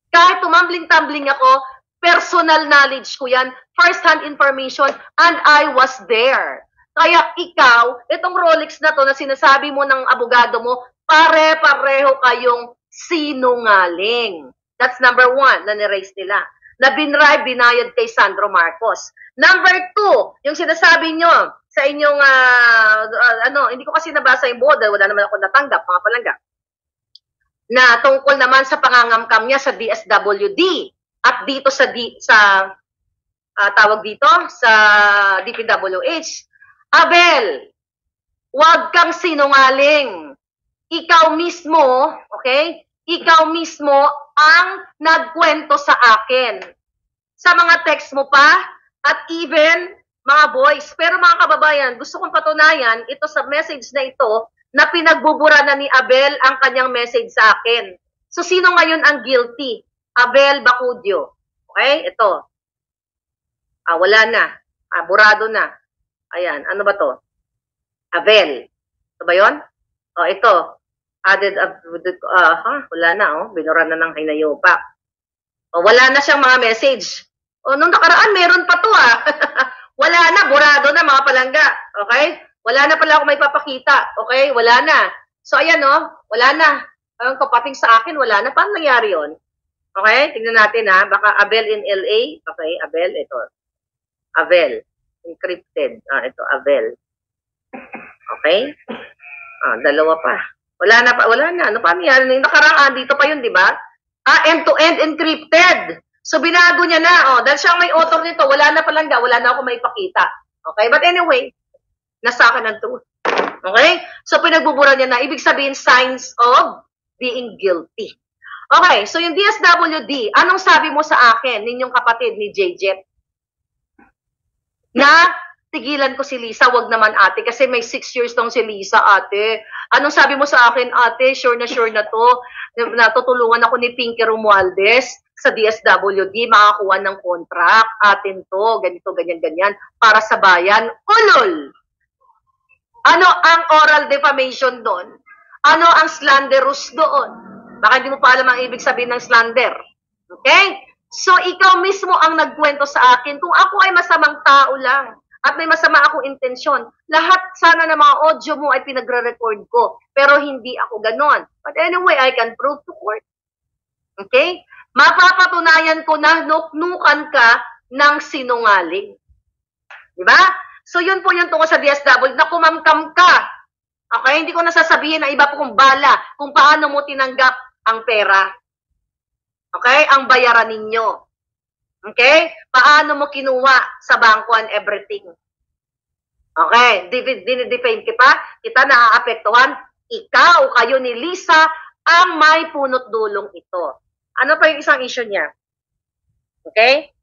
Kahit tumambling-tumbling ako, personal knowledge ko yan, first-hand information, and I was there. Kaya ikaw, itong Rolex na to na sinasabi mo ng abogado mo, pare-pareho kayong sinungaling. That's number 1 na ni-raise nila. Na binribe, binayad kay Sandro Marcos. Number 2, yung sinasabi nyo sa inyong, hindi ko kasi nabasa yung buo dahil wala naman ako natanggap, mga palangga, na tungkol naman sa pangangamkam niya sa DSWD at dito sa tawag dito sa DPWH. Abel, wag kang sinungaling. Ikaw mismo, okay? Ikaw mismo ang nagkwento sa akin. Sa mga text mo pa at even mga voice. Pero mga kababayan, gusto kong patunayan ito sa message na ito na pinagbubura na ni Abel ang kanyang message sa akin. So, sino ngayon ang guilty? Abel Bacudio. Okay? Ito. Wala na. Burado na. Ayan, ano ba to? Abel. Ito ba yun? O, ito. Added, wala na, binura na ng hinayopa. O, wala na siyang mga message. O, nung nakaraan, meron pa to, Wala na, burado na, mga palangga. Okay? Wala na pala ako may papakita. Okay? Wala na. So, ayan, wala na. Ang kapating sa akin, wala na. Paano nangyari yun? Okay? Tingnan natin, Baka Abel in LA. Okay, Abel, ito. Abel. Encrypted. Ito, Abel. Okay? Dalawa pa. Wala na. Ano pa nangyari? Nakaraan, dito pa yun, di ba? End-to-end encrypted. So, binago niya na. Dahil siyang may author nito, wala na palangga, wala na ako may pakita. Okay? But anyway, nasa akin ang truth. Okay? So, pinagbubura niya na. Ibig sabihin, signs of being guilty. Okay, so yung DSWD, anong sabi mo sa akin, ninyong kapatid ni JJ? Na tigilan ko si Lisa, wag naman ate, kasi may 6 years tong si Lisa, ate. Anong sabi mo sa akin, ate? Sure na to. Natutulungan ako ni Pinky Romualdez sa DSWD, makakuha ng contract. Atin to, ganito, ganyan, para sa bayan. Ulol! Ano ang oral defamation doon? Ano ang slanderous doon? Baka hindi mo pa alam ang ibig sabihin ng slander. Okay? So, ikaw mismo ang nagkwento sa akin. Kung ako ay masamang tao lang at may masama akong intensyon, lahat sana ng mga audio mo ay pinagre-record ko. Pero hindi ako ganon. But anyway, I can prove to court. Okay? Mapapatunayan ko na nuknukan ka ng sinungaling. Diba? So, yun po yung tungkol sa DSW na kumamkam ka. Okay? Hindi ko nasasabihin na iba po kung bala kung paano mo tinanggap ang pera. Okay? Ang bayaran ninyo. Okay? Paano mo kinuha sa bangko and everything. Okay? Dinidefame kita naaapektuhan. Ikaw, kayo ni Lisa, ang may punot dulong ito. Ano pa yung isang issue niya? Okay?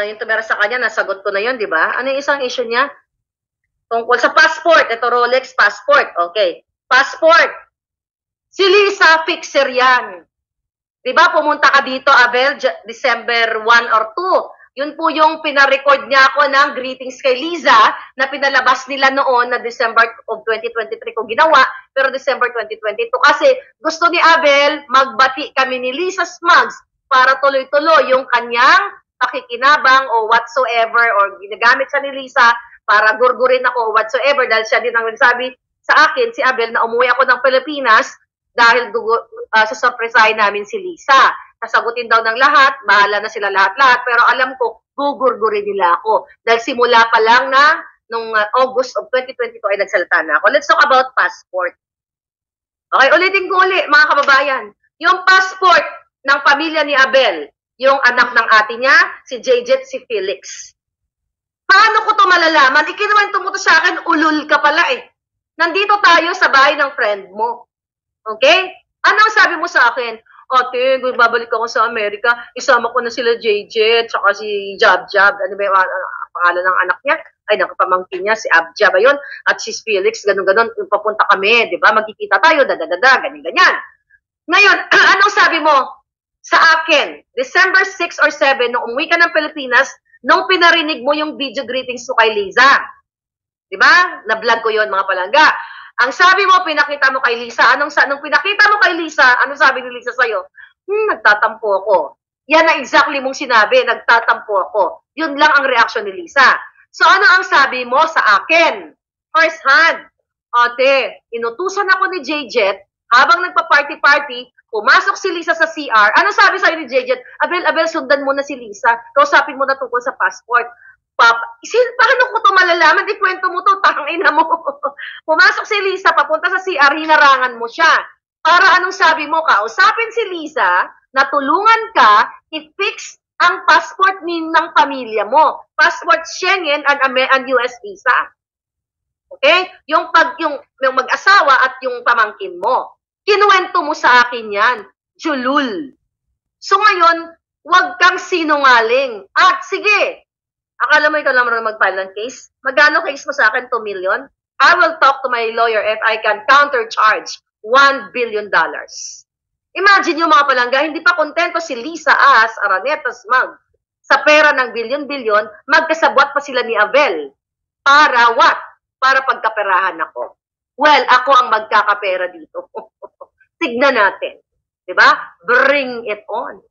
Yung tumira sa kanya, nasagot ko na yun, di ba? Ano yung isang issue niya? Tungkol sa passport. Ito, Rolex passport. Okay. Passport. Si Lisa, fixer yan. Diba, pumunta ka dito, Abel, December 1 or 2. Yun po yung pinarecord niya ako ng greetings kay Liza na pinalabas nila noon na December of 2023 ko ginawa, pero December 2022. Kasi gusto ni Abel, magbati kami ni Lisa Smugs para tuloy-tuloy yung kanyang pakikinabang o whatsoever or ginagamit siya ni Lisa para gurgurin ako whatsoever dahil siya din ang nagsabi sa akin, si Abel, na umuwi ako ng Pilipinas dahil sasurpresahin namin si Lisa. Sasagutin daw ng lahat, bahala na sila lahat-lahat, pero alam ko, gugurgurin nila ako. Dahil simula pa lang na, nung August of 2022 ay nagsalita na ako. Let's talk about passport. Okay, ulitin ko ulit, mga kababayan. Yung passport ng pamilya ni Abel, yung anak ng ate niya, si JJ, si Felix. Paano ko to malalaman? Ikinuwento mo to sa akin, ulul ka pala Nandito tayo sa bahay ng friend mo. Okay? Anong sabi mo sa akin? Ate, babalik ako sa Amerika, isama ko na sila JJ, tsaka si Jab-Jab. Ano ba yung pangalan ng anak niya? Ay, nakapamangkin niya, si Abjab ba yun? At si Felix, ganun-ganun, papunta kami, di ba? Magkikita tayo, ganyan-ganyan. Ngayon, anong sabi mo sa akin? December 6 or 7, nung umuwi ka ng Pilipinas, nung pinarinig mo yung video greetings ko kay Liza. Di ba? Na-vlog ko yon mga palangga. Ang sabi mo, pinakita mo kay Lisa. Nung pinakita mo kay Lisa, anong sabi ni Lisa sa'yo? Nagtatampo ako. Yan na exactly mong sinabi, nagtatampo ako. Yun lang ang reaksyon ni Lisa. So ano ang sabi mo sa akin? First hand, ate, inutusan ako ni JJ habang nagpa-party-party, pumasok si Lisa sa CR. Ano sabi sa'yo ni JJ? Abel, sundan mo na si Lisa. Kausapin mo na tungkol sa passport. Paano ko ito malalaman? Ikwento mo ito, tangina mo. Pumasok si Lisa, papunta sa CR, hinarangan mo siya. Para anong sabi mo? Kausapin si Lisa, natulungan ka, i-fix ang passport ng pamilya mo. Passport Schengen and US visa. Okay? Yung mag-asawa at yung pamangkin mo. Kinuwento mo sa akin yan. Julul. So ngayon, huwag kang sinungaling. At sige, akala mo ikaw lang mag-file ng case? Magkano case mo sa akin? 2 million? I will talk to my lawyer if I can countercharge $1 billion. Imagine yung mga palangga, hindi pa kontento si Lisa As, Araneta Smug, sa pera ng bilyon-bilyon, magkasabwat pa sila ni Abel. Para what? Para pagkaperahan ako. Well, ako ang magkakapera dito. Tignan natin. Diba? Bring it on.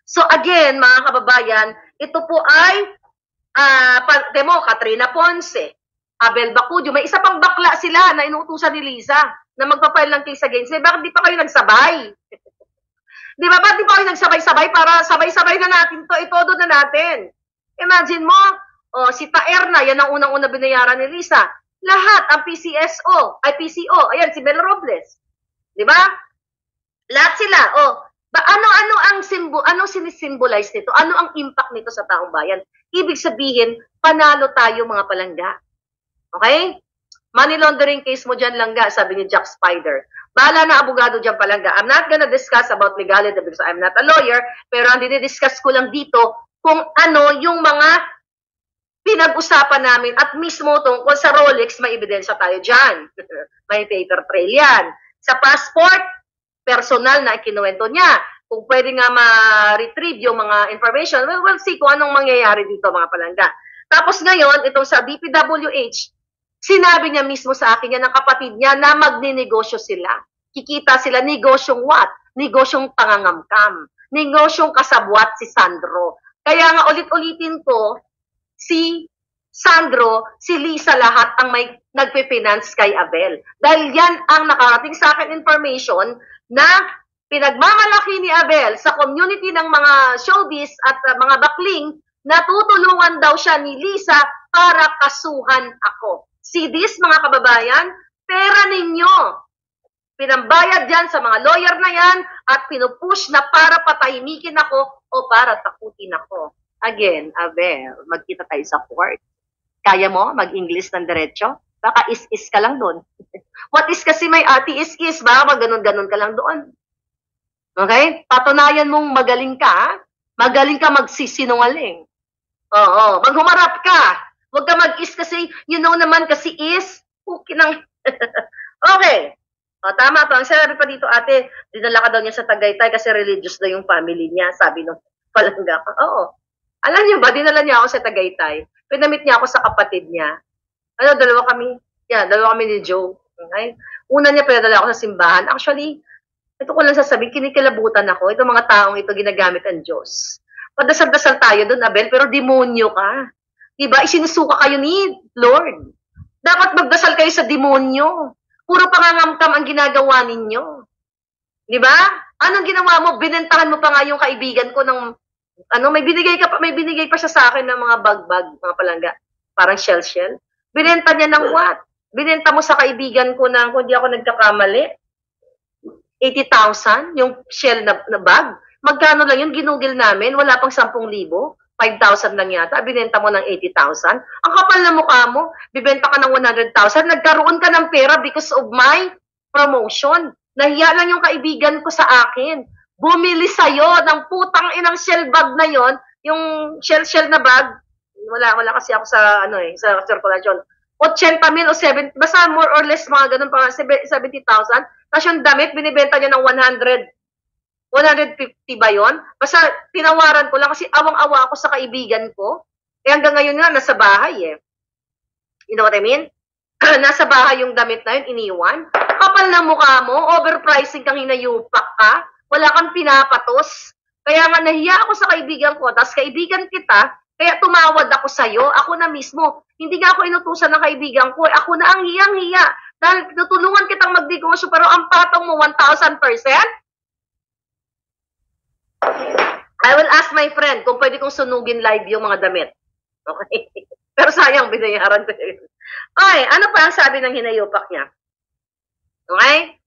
So again, mga kababayan, ito po ay, demo, Katrina Ponce, Abel Bacudio, may isa pang bakla sila na inuutusan ni Liza na magpapile ng case against them. Bakit di pa kayo nagsabay? Di ba? Bakit di pa kayo nagsabay-sabay para sabay-sabay na natin to, itodo na natin. Imagine mo, si Taerna, yan ang unang-una binayaran ni Liza. Lahat, ang PCO, ayan, si Mel Robles. Di ba? Lahat sila, ano ang sinisimbolize nito? Ano ang impact nito sa taong bayan? Ibig sabihin, panalo tayo mga palangga. Okay? Money laundering case mo dyan, langga, sabi ni Jack Spider. Bahala na abogado dyan, palangga. I'm not gonna discuss about legality because I'm not a lawyer, pero ang dinidiscuss ko lang dito kung ano yung mga pinag-usapan namin at mismo tungkol sa Rolex, may ebidensya tayo dyan. May paper trail yan. Sa passport, personal na ikinuwento niya. Kung pwede nga ma-retrieve yung mga information, we'll see kung anong mangyayari dito, mga palangga. Tapos ngayon, itong sa DPWH, sinabi niya mismo sa akin yan ng kapatid niya na magninegosyo sila. Kikita sila, negosyong what? Negosyong pangangamkam. Negosyong kasabwat si Sandro. Kaya nga ulit-ulitin ko, si Sandro, si Liza lahat ang may nagpe-finance kay Abel. Dahil yan ang nakarating sa akin information na pinagmamalaki ni Abel sa community ng mga showbiz at mga bakling na tutulungan daw siya ni Liza para kasuhan ako. See this, mga kababayan? Pera ninyo. Pinambayad yan sa mga lawyer na yan at pinupush na para patahimikin ako o para takutin ako. Again, Abel, magkita tayo sa court. Kaya mo mag-English ng diretso? Baka is-is ka lang doon. What is kasi may ati is-is, baka mag-ganon-ganon ka lang doon. Okay? Patunayan mong magaling ka, magaling ka magsisinungaling. Oo, maghumarap ka. Huwag ka mag-is kasi, you know naman kasi is, okay nang... Okay. O, tama pa. Ang sabi pa dito, ate, dinala ka daw niya sa Tagaytay kasi religious daw yung family niya, sabi nung palangga. Oo. Alam niyo ba, dinala niya ako sa Tagaytay. Pinamit niya ako sa kapatid niya. Dalawa kami. Dalawa kami ni Joe. Okay? Una niya, pinadala ako sa simbahan. Actually, ito ko lang sasabihin, kinikilabutan ako. Itong mga taong ito ginagamit ang Diyos. Padasal-dasal tayo doon, Abel, pero demonyo ka. Diba? Isinusuka kayo ni Lord. Dapat magdasal kayo sa demonyo. Puro pangangamkam ang ginagawa ninyo. Diba? Anong ginawa mo? Binentahan mo pa nga yung kaibigan ko ng may binigay pa siya sa akin ng mga bag-bag, mga palangga. Parang shell-shell. Binenta niya ng what? Binenta mo sa kaibigan ko ng, kung di ako nagkakamali, 80,000, yung shell na bag. Magkano lang yun? Ginugil namin. Wala pang 10,000. 5,000 lang yata. Binenta mo ng 80,000. Ang kapal na mukha mo. Bibenta ka ng 100,000. Nagkaroon ka ng pera because of my promotion. Nahiya lang yung kaibigan ko sa akin. Bumili sa'yo ng putang inang shell bag na yon, yung shell na bag. Wala kasi ako sa sa circulation. 80,000 o 70, basta more or less mga ganun, pa 70,000. Tapos yung damit binibenta niya ng 150 ba yon? Basta tinawaran ko lang kasi awang-awa ako sa kaibigan ko. Hanggang ngayon nga nasa bahay You know what I mean? Nasa bahay yung damit na yun, iniwan. Kapal na mukha mo, overpricing kang hinayupak ka. Wala kang pinapatos. Kaya nga nahiya ako sa kaibigan ko, tapos kaibigan kita, kaya tumawad ako sa'yo, ako na mismo. Hindi nga ako inutusan ng kaibigan ko, ako na ang hiyang-hiya. Dahil tutulungan kitang magdegosyo, pero ang patong mo 1,000%? I will ask my friend kung pwede kong sunugin live yung mga damit. Okay? Pero sayang, binayaran ko yun. Okay, ano pa ang sabi ng hinayupak niya? Okay?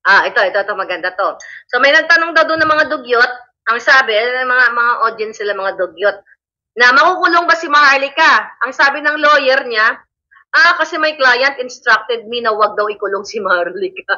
Ito, maganda to. So, may nagtanong daw doon ng mga dugyot. Ang sabi, mga audience sila, mga dugyot, na makukulong ba si Maharlika? Ang sabi ng lawyer niya, kasi my client instructed me na wag daw ikulong si Maharlika.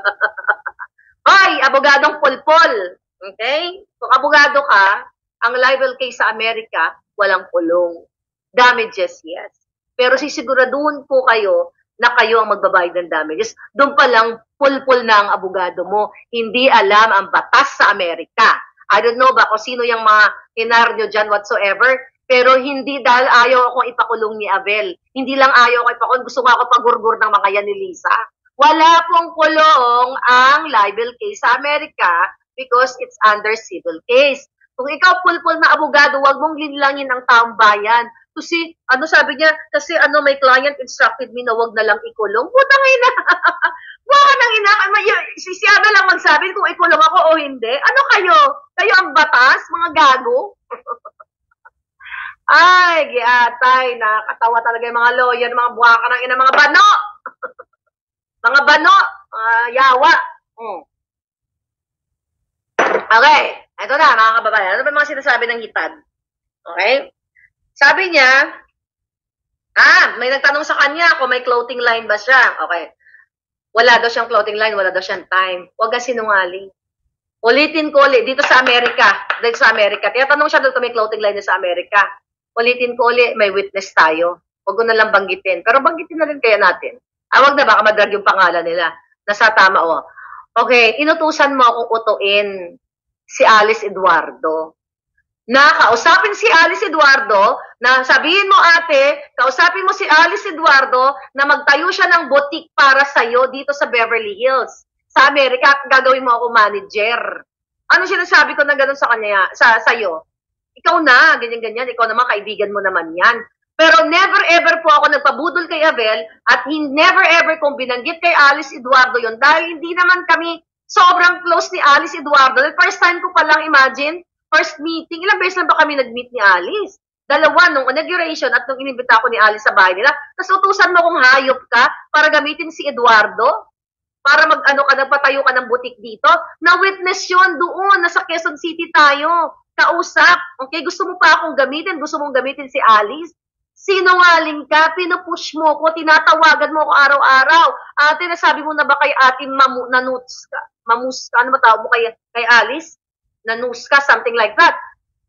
Hoy, abogadong pulpol. Okay? Kung abogado ka, ang libel case sa Amerika, walang kulong. Damages, yes. Pero sisiguraduhin po kayo na kayo ang magbabayad ng damages. Doon pa lang, pulpul na ang abogado mo. Hindi alam ang batas sa Amerika. I don't know ba kung sino yung mga hinar nyo dyan whatsoever, pero hindi dahil ayaw akong ipakulong ni Abel. Hindi lang ayaw ako ipakulong, gusto ko ako pagurgur ng mga yan ni Lisa. Wala pong kulong ang libel case sa Amerika because it's under civil case. Kung ikaw pulpul na abogado, wag mong linlangin ang taong bayan. Kasi, sabi niya, kasi my client instructed me na wag na lang ikulong. Putang ina! Wala nang ina. Si Abel lang magsabi kung ikulong ako o hindi. Ano kayo? Kayo ang batas? Mga gago? Ay, giatay. Nakakatawa talaga yung mga lawyer, mga buwaka ng ina, mga bano! Mga bano! Yawa. Okay. Ito na, mga kababayan. Ano ba mga sinasabi ng hitad? Okay? Sabi niya, may nagtanong sa kanya kung may clothing line ba siya. Okay. Wala daw siyang clothing line, wala daw siyang time. Huwag ka sinungaling. Ulitin ko ulit, dito sa Amerika. Dito sa Amerika. Tinatanong siya doon kung may clothing line sa Amerika. Ulitin ko ulit, may witness tayo. Huwag ko na lang banggitin. Pero banggitin na rin kaya natin. Wag na, baka madrag yung pangalan nila. Nasa tama, Okay, inutusan mo akong utuin si Alice Eduardo. Na kausapin si Alice Eduardo, na sabihin mo ate, kausapin mo si Alice Eduardo na magtayo siya ng boutique para sa'yo dito sa Beverly Hills. Sa Amerika, gagawin mo ako manager. Ano sinasabi ko na gano'n sa kanya, sa'yo? Ikaw na, ganyan-ganyan, ikaw naman, kaibigan mo naman yan. Pero never ever po ako nagpabudol kay Abel at never ever kong binanggit kay Alice Eduardo yon dahil hindi naman kami sobrang close ni Alice Eduardo. The first time ko palang imagine, first meeting, ilang beses lang ba kami nag-meet ni Alice? Dalawa, nung inauguration at nung inimbita ko ni Alice sa bahay nila. Tapos utusan mo kung hayop ka para gamitin si Eduardo para nagpatayo ka ng butik dito. Na-witness yun doon, nasa Quezon City tayo. Kausap. Okay, gusto mo pa akong gamitin? Gusto mong gamitin si Alice? Sinungaling ka, pinupush mo ko, tinatawagan mo ko araw-araw. Ate, nasabi mo na ba kay ate Nanuska? Mamuska, ano ba tawag mo kay Alice? Nanuska, something like that.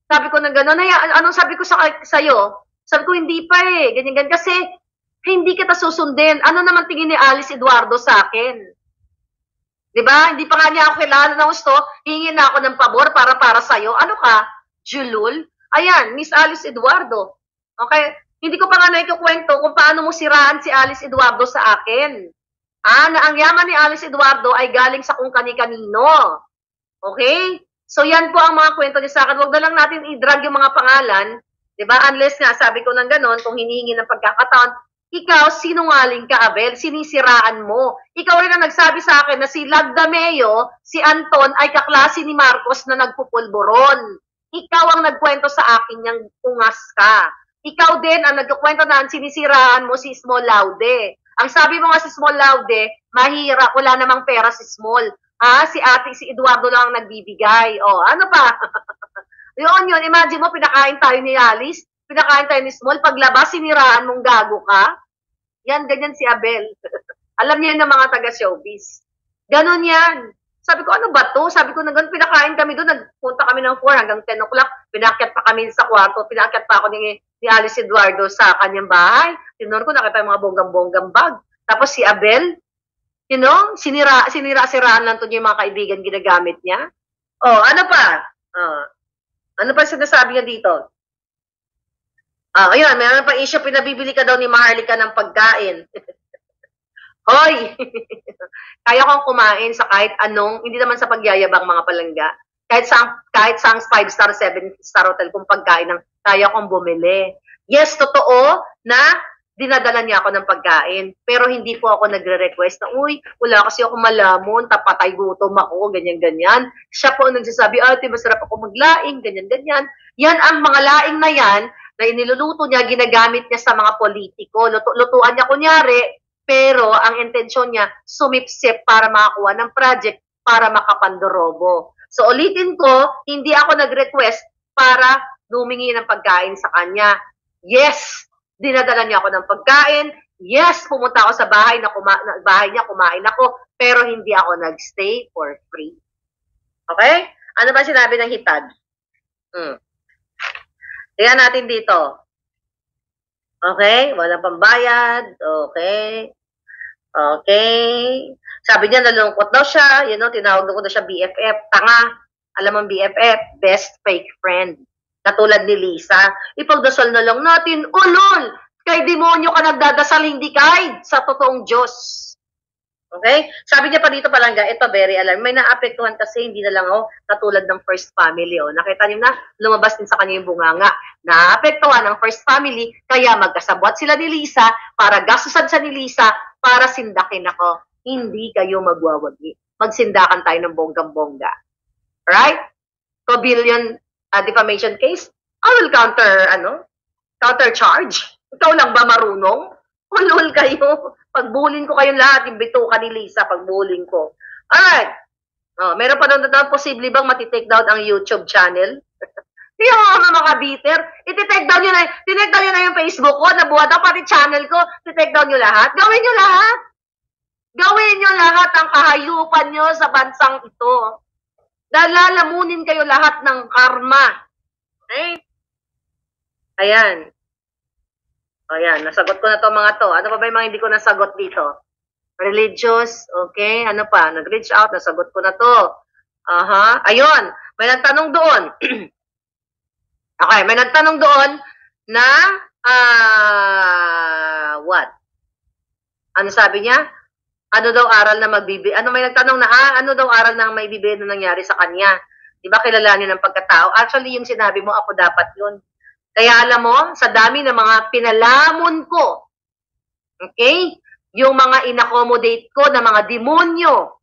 Sabi ko na gano'n, anong sabi ko sa'yo? Sabi ko, hindi pa ganyan-ganyan. Kasi, hindi kita susundin. Ano naman tingin ni Alice Eduardo sa akin? Diba? Hindi pa nga niya ako kailangan ng gusto. Hingin na ako ng pabor para sa'yo. Ano ka? Julul? Ayan, Miss Alice Eduardo. Okay? Hindi ko pa nga naikukwento kung paano mo siraan si Alice Eduardo sa akin. Na ang yaman ni Alice Eduardo ay galing sa kung kani-kanino. Okay? So yan po ang mga kwento niya sa akin. Huwag na lang natin i-drag yung mga pangalan. Diba? Unless nga, sabi ko ng ganon, kung hinihingi ng pagkakataon, ikaw, sinungaling ka, Abel, sinisiraan mo. Ikaw rin ang nagsabi sa akin na si Lagdameo, si Anton, ay kaklase ni Marcos na nagpupulburon. Ikaw ang nagkwento sa akin niyang ungas ka. Ikaw din ang nagkukwento na sinisiraan mo si Small Laude. Ang sabi mo nga si Small Laude, mahirap, wala namang pera si Small. Si Eduardo lang ang nagbibigay. Ano pa? yun, imagine mo, pinakain tayo ni Alice, pinakain tayo ni Small, paglabas, siniraan mong gago ka. Yan, ganyan si Abel. Alam niya yun ng mga taga-showbiz. Ganon yan. Sabi ko, ano ba to? Sabi ko, pinakain kami doon, nagpunta kami ng 4 hanggang 10 o'clock, pinakyat pa kami sa kwarto, pinakyat pa ako ni Alice Eduardo sa kanyang bahay. Tinuro ko, nakita yung mga bonggang-bonggang bag. Tapos si Abel, sinira-siraan lang to niya yung mga kaibigan ginagamit niya. Ano pa? Ano pa sinasabi niya dito? Ayun, mayroon pa issue, pinabibili ka daw ni Maharlika ng pagkain. Hoy! Kaya kong kumain sa kahit anong, hindi naman sa pagyayabang mga palangga, kahit sa 5-star, 7-star hotel kung pagkain ng kaya kong bumili. Yes, totoo na dinadala niya ako ng pagkain, pero hindi po ako nagre-request na, wala kasi ako malamon, tapatay gutom ako, ganyan-ganyan. Siya po ang nagsasabi, ate, masarap ako maglaing, ganyan-ganyan. Yan ang mga laing na yan, na iniluluto niya, ginagamit niya sa mga politiko. Lutuan niya kunyari, pero ang intensyon niya, sumipsip para makakuha ng project para makapandorobo. So ulitin ko, hindi ako nag-request para humingi ng pagkain sa kanya. Yes, dinadala niya ako ng pagkain. Yes, pumunta ako sa bahay niya, kumain ako, pero hindi ako nag-stay for free. Okay? Ano ba sinabi ng hitad? Tingnan natin dito. Okay, walang pambayad. Okay. Okay. Sabi niya, nalungkot daw siya. Tinawag ko daw siya BFF. Tanga. Alam mo ang BFF, best fake friend. Katulad ni Lisa, ipagdasal na lang natin, ulol! Kay demonyo ka nagdadasal, hindi kahit sa totoong Diyos. Okay? Sabi niya pa dito palangga, ito very alarm. May naapektuhan kasi, hindi na lang katulad ng first family. Nakita niyo na, lumabas din sa kanya yung bunganga. Naapektuhan ng first family, kaya magkasabwat sila ni Lisa para gastusan sa ni Lisa para sindakin ako. Hindi kayo magwawagi. Magsindakan tayo ng bonggang-bongga. Right? Cobillion defamation case, I will counter-charge. Ikaw lang ba marunong? Ulol kayo. Pagbulin ko kayong lahat, yung bituka ni Lisa, pagbulin ko. Alright. Meron pa doon na posible bang matitake down ang YouTube channel? Yung mga bitter, iti-take down nyo na, tinake down nyo na yung Facebook ko, nabuhat ako pati channel ko, iti-take down nyo lahat. Gawin nyo lahat. Gawin nyo lahat ang kahayupan nyo sa bansang ito. Dahil lalamunin kayo lahat ng karma. Okay? Ayan. Ayan, nasagot ko na to mga to. Ano pa ba yung mga hindi ko nasagot dito? Religious, okay. Ano pa? Nag-reach out, nasagot ko na to. Ayun, may nagtanong doon. Okay, may nagtanong doon na, what? Ano sabi niya? Ano daw aral na magbibigay? Ano may nagtanong na, ano daw aral na may bibigay na nangyari sa kanya? Di ba kilalanin ng pagkatao? Actually, yung sinabi mo, ako dapat yun. Kaya alam mo, sa dami ng mga pinalamon ko, okay, yung mga inaccommodate ko na mga demonyo,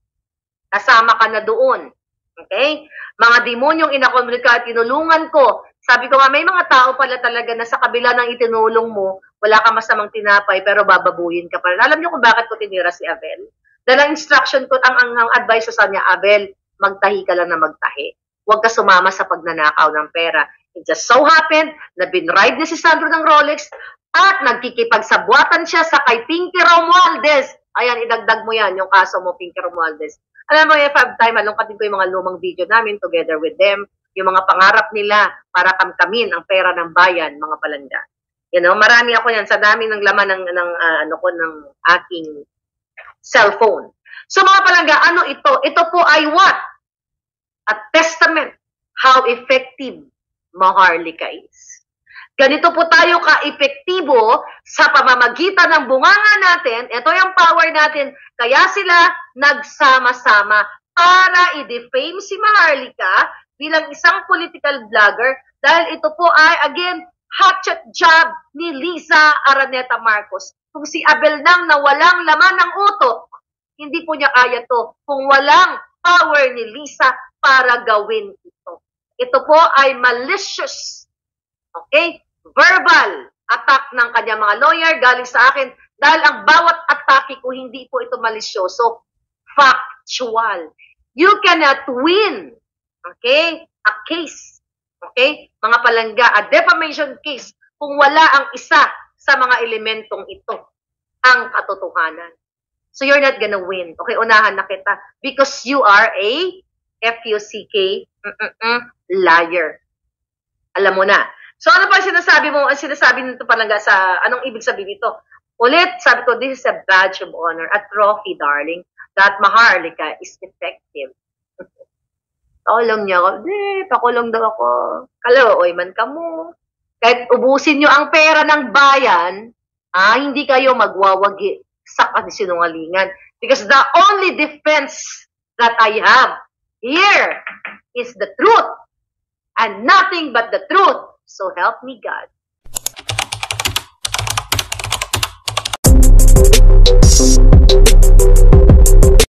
kasama ka na doon. Okay? Mga demonyong inaccommodate ka at tinulungan ko. Sabi ko nga, may mga tao pala talaga na sa kabila ng itinulong mo, wala ka masamang tinapay, pero bababuyin ka pa. Alam niyo kung bakit ko tinira si Abel? Dahil ang instruction ko, ang advice ko sa kanya, Abel, magtahi ka lang na magtahi. Huwag ka sumama sa pagnanakaw ng pera. It just so happened na binride ni si Sandro ng Rolex at nagkikipagsabwatan siya sa kay Pinky Romualdez. Ayan, idagdag mo yan, yung kaso mo, Pinky Romualdez. Alam mo, if I have time, alungkatin ko yung mga lumang video namin together with them, yung mga pangarap nila para kamkamin ang pera ng bayan, mga palangga. You know, marami ako yan sa dami ng laman ng aking cellphone. So mga palangga, ano ito? Ito po ay what? A testament how effective Maharlika is. Ganito po tayo ka-epektibo sa pamamagitan ng bunganga natin. Ito yung power natin. Kaya sila nagsama-sama para i-defame si Maharlika bilang isang political vlogger dahil ito po ay, again, hatchet job ni Liza Araneta Marcos. Kung si Abel nang na walang laman ng utok, hindi po niya kaya to kung walang power ni Liza para gawin ito. Ito po ay malicious, okay? Verbal attack ng kanya mga lawyer galing sa akin dahil ang bawat atake ko hindi po ito malisyoso, factual. You cannot win, okay? A case, okay? Mga palangga, a defamation case kung wala ang isa sa mga elementong ito, ang katotohanan. So you're not gonna win. Okay, unahan na kita because you are a F-U-C-K, liar. Alam mo na. So, ano pa sinasabi mo? Ang sinasabi nito palangga sa, anong ibig sabihin nito? Ulit, sabi ko, this is a badge of honor, a trophy, darling, that Maharlika is effective. Pakulong niya ako. Pakulong daw ako. Kalooy man ka mo. Kahit ubusin nyo ang pera ng bayan, hindi kayo magwawagi sa kasinungalingan. Because the only defense that I have here is the truth and nothing but the truth. So help me God.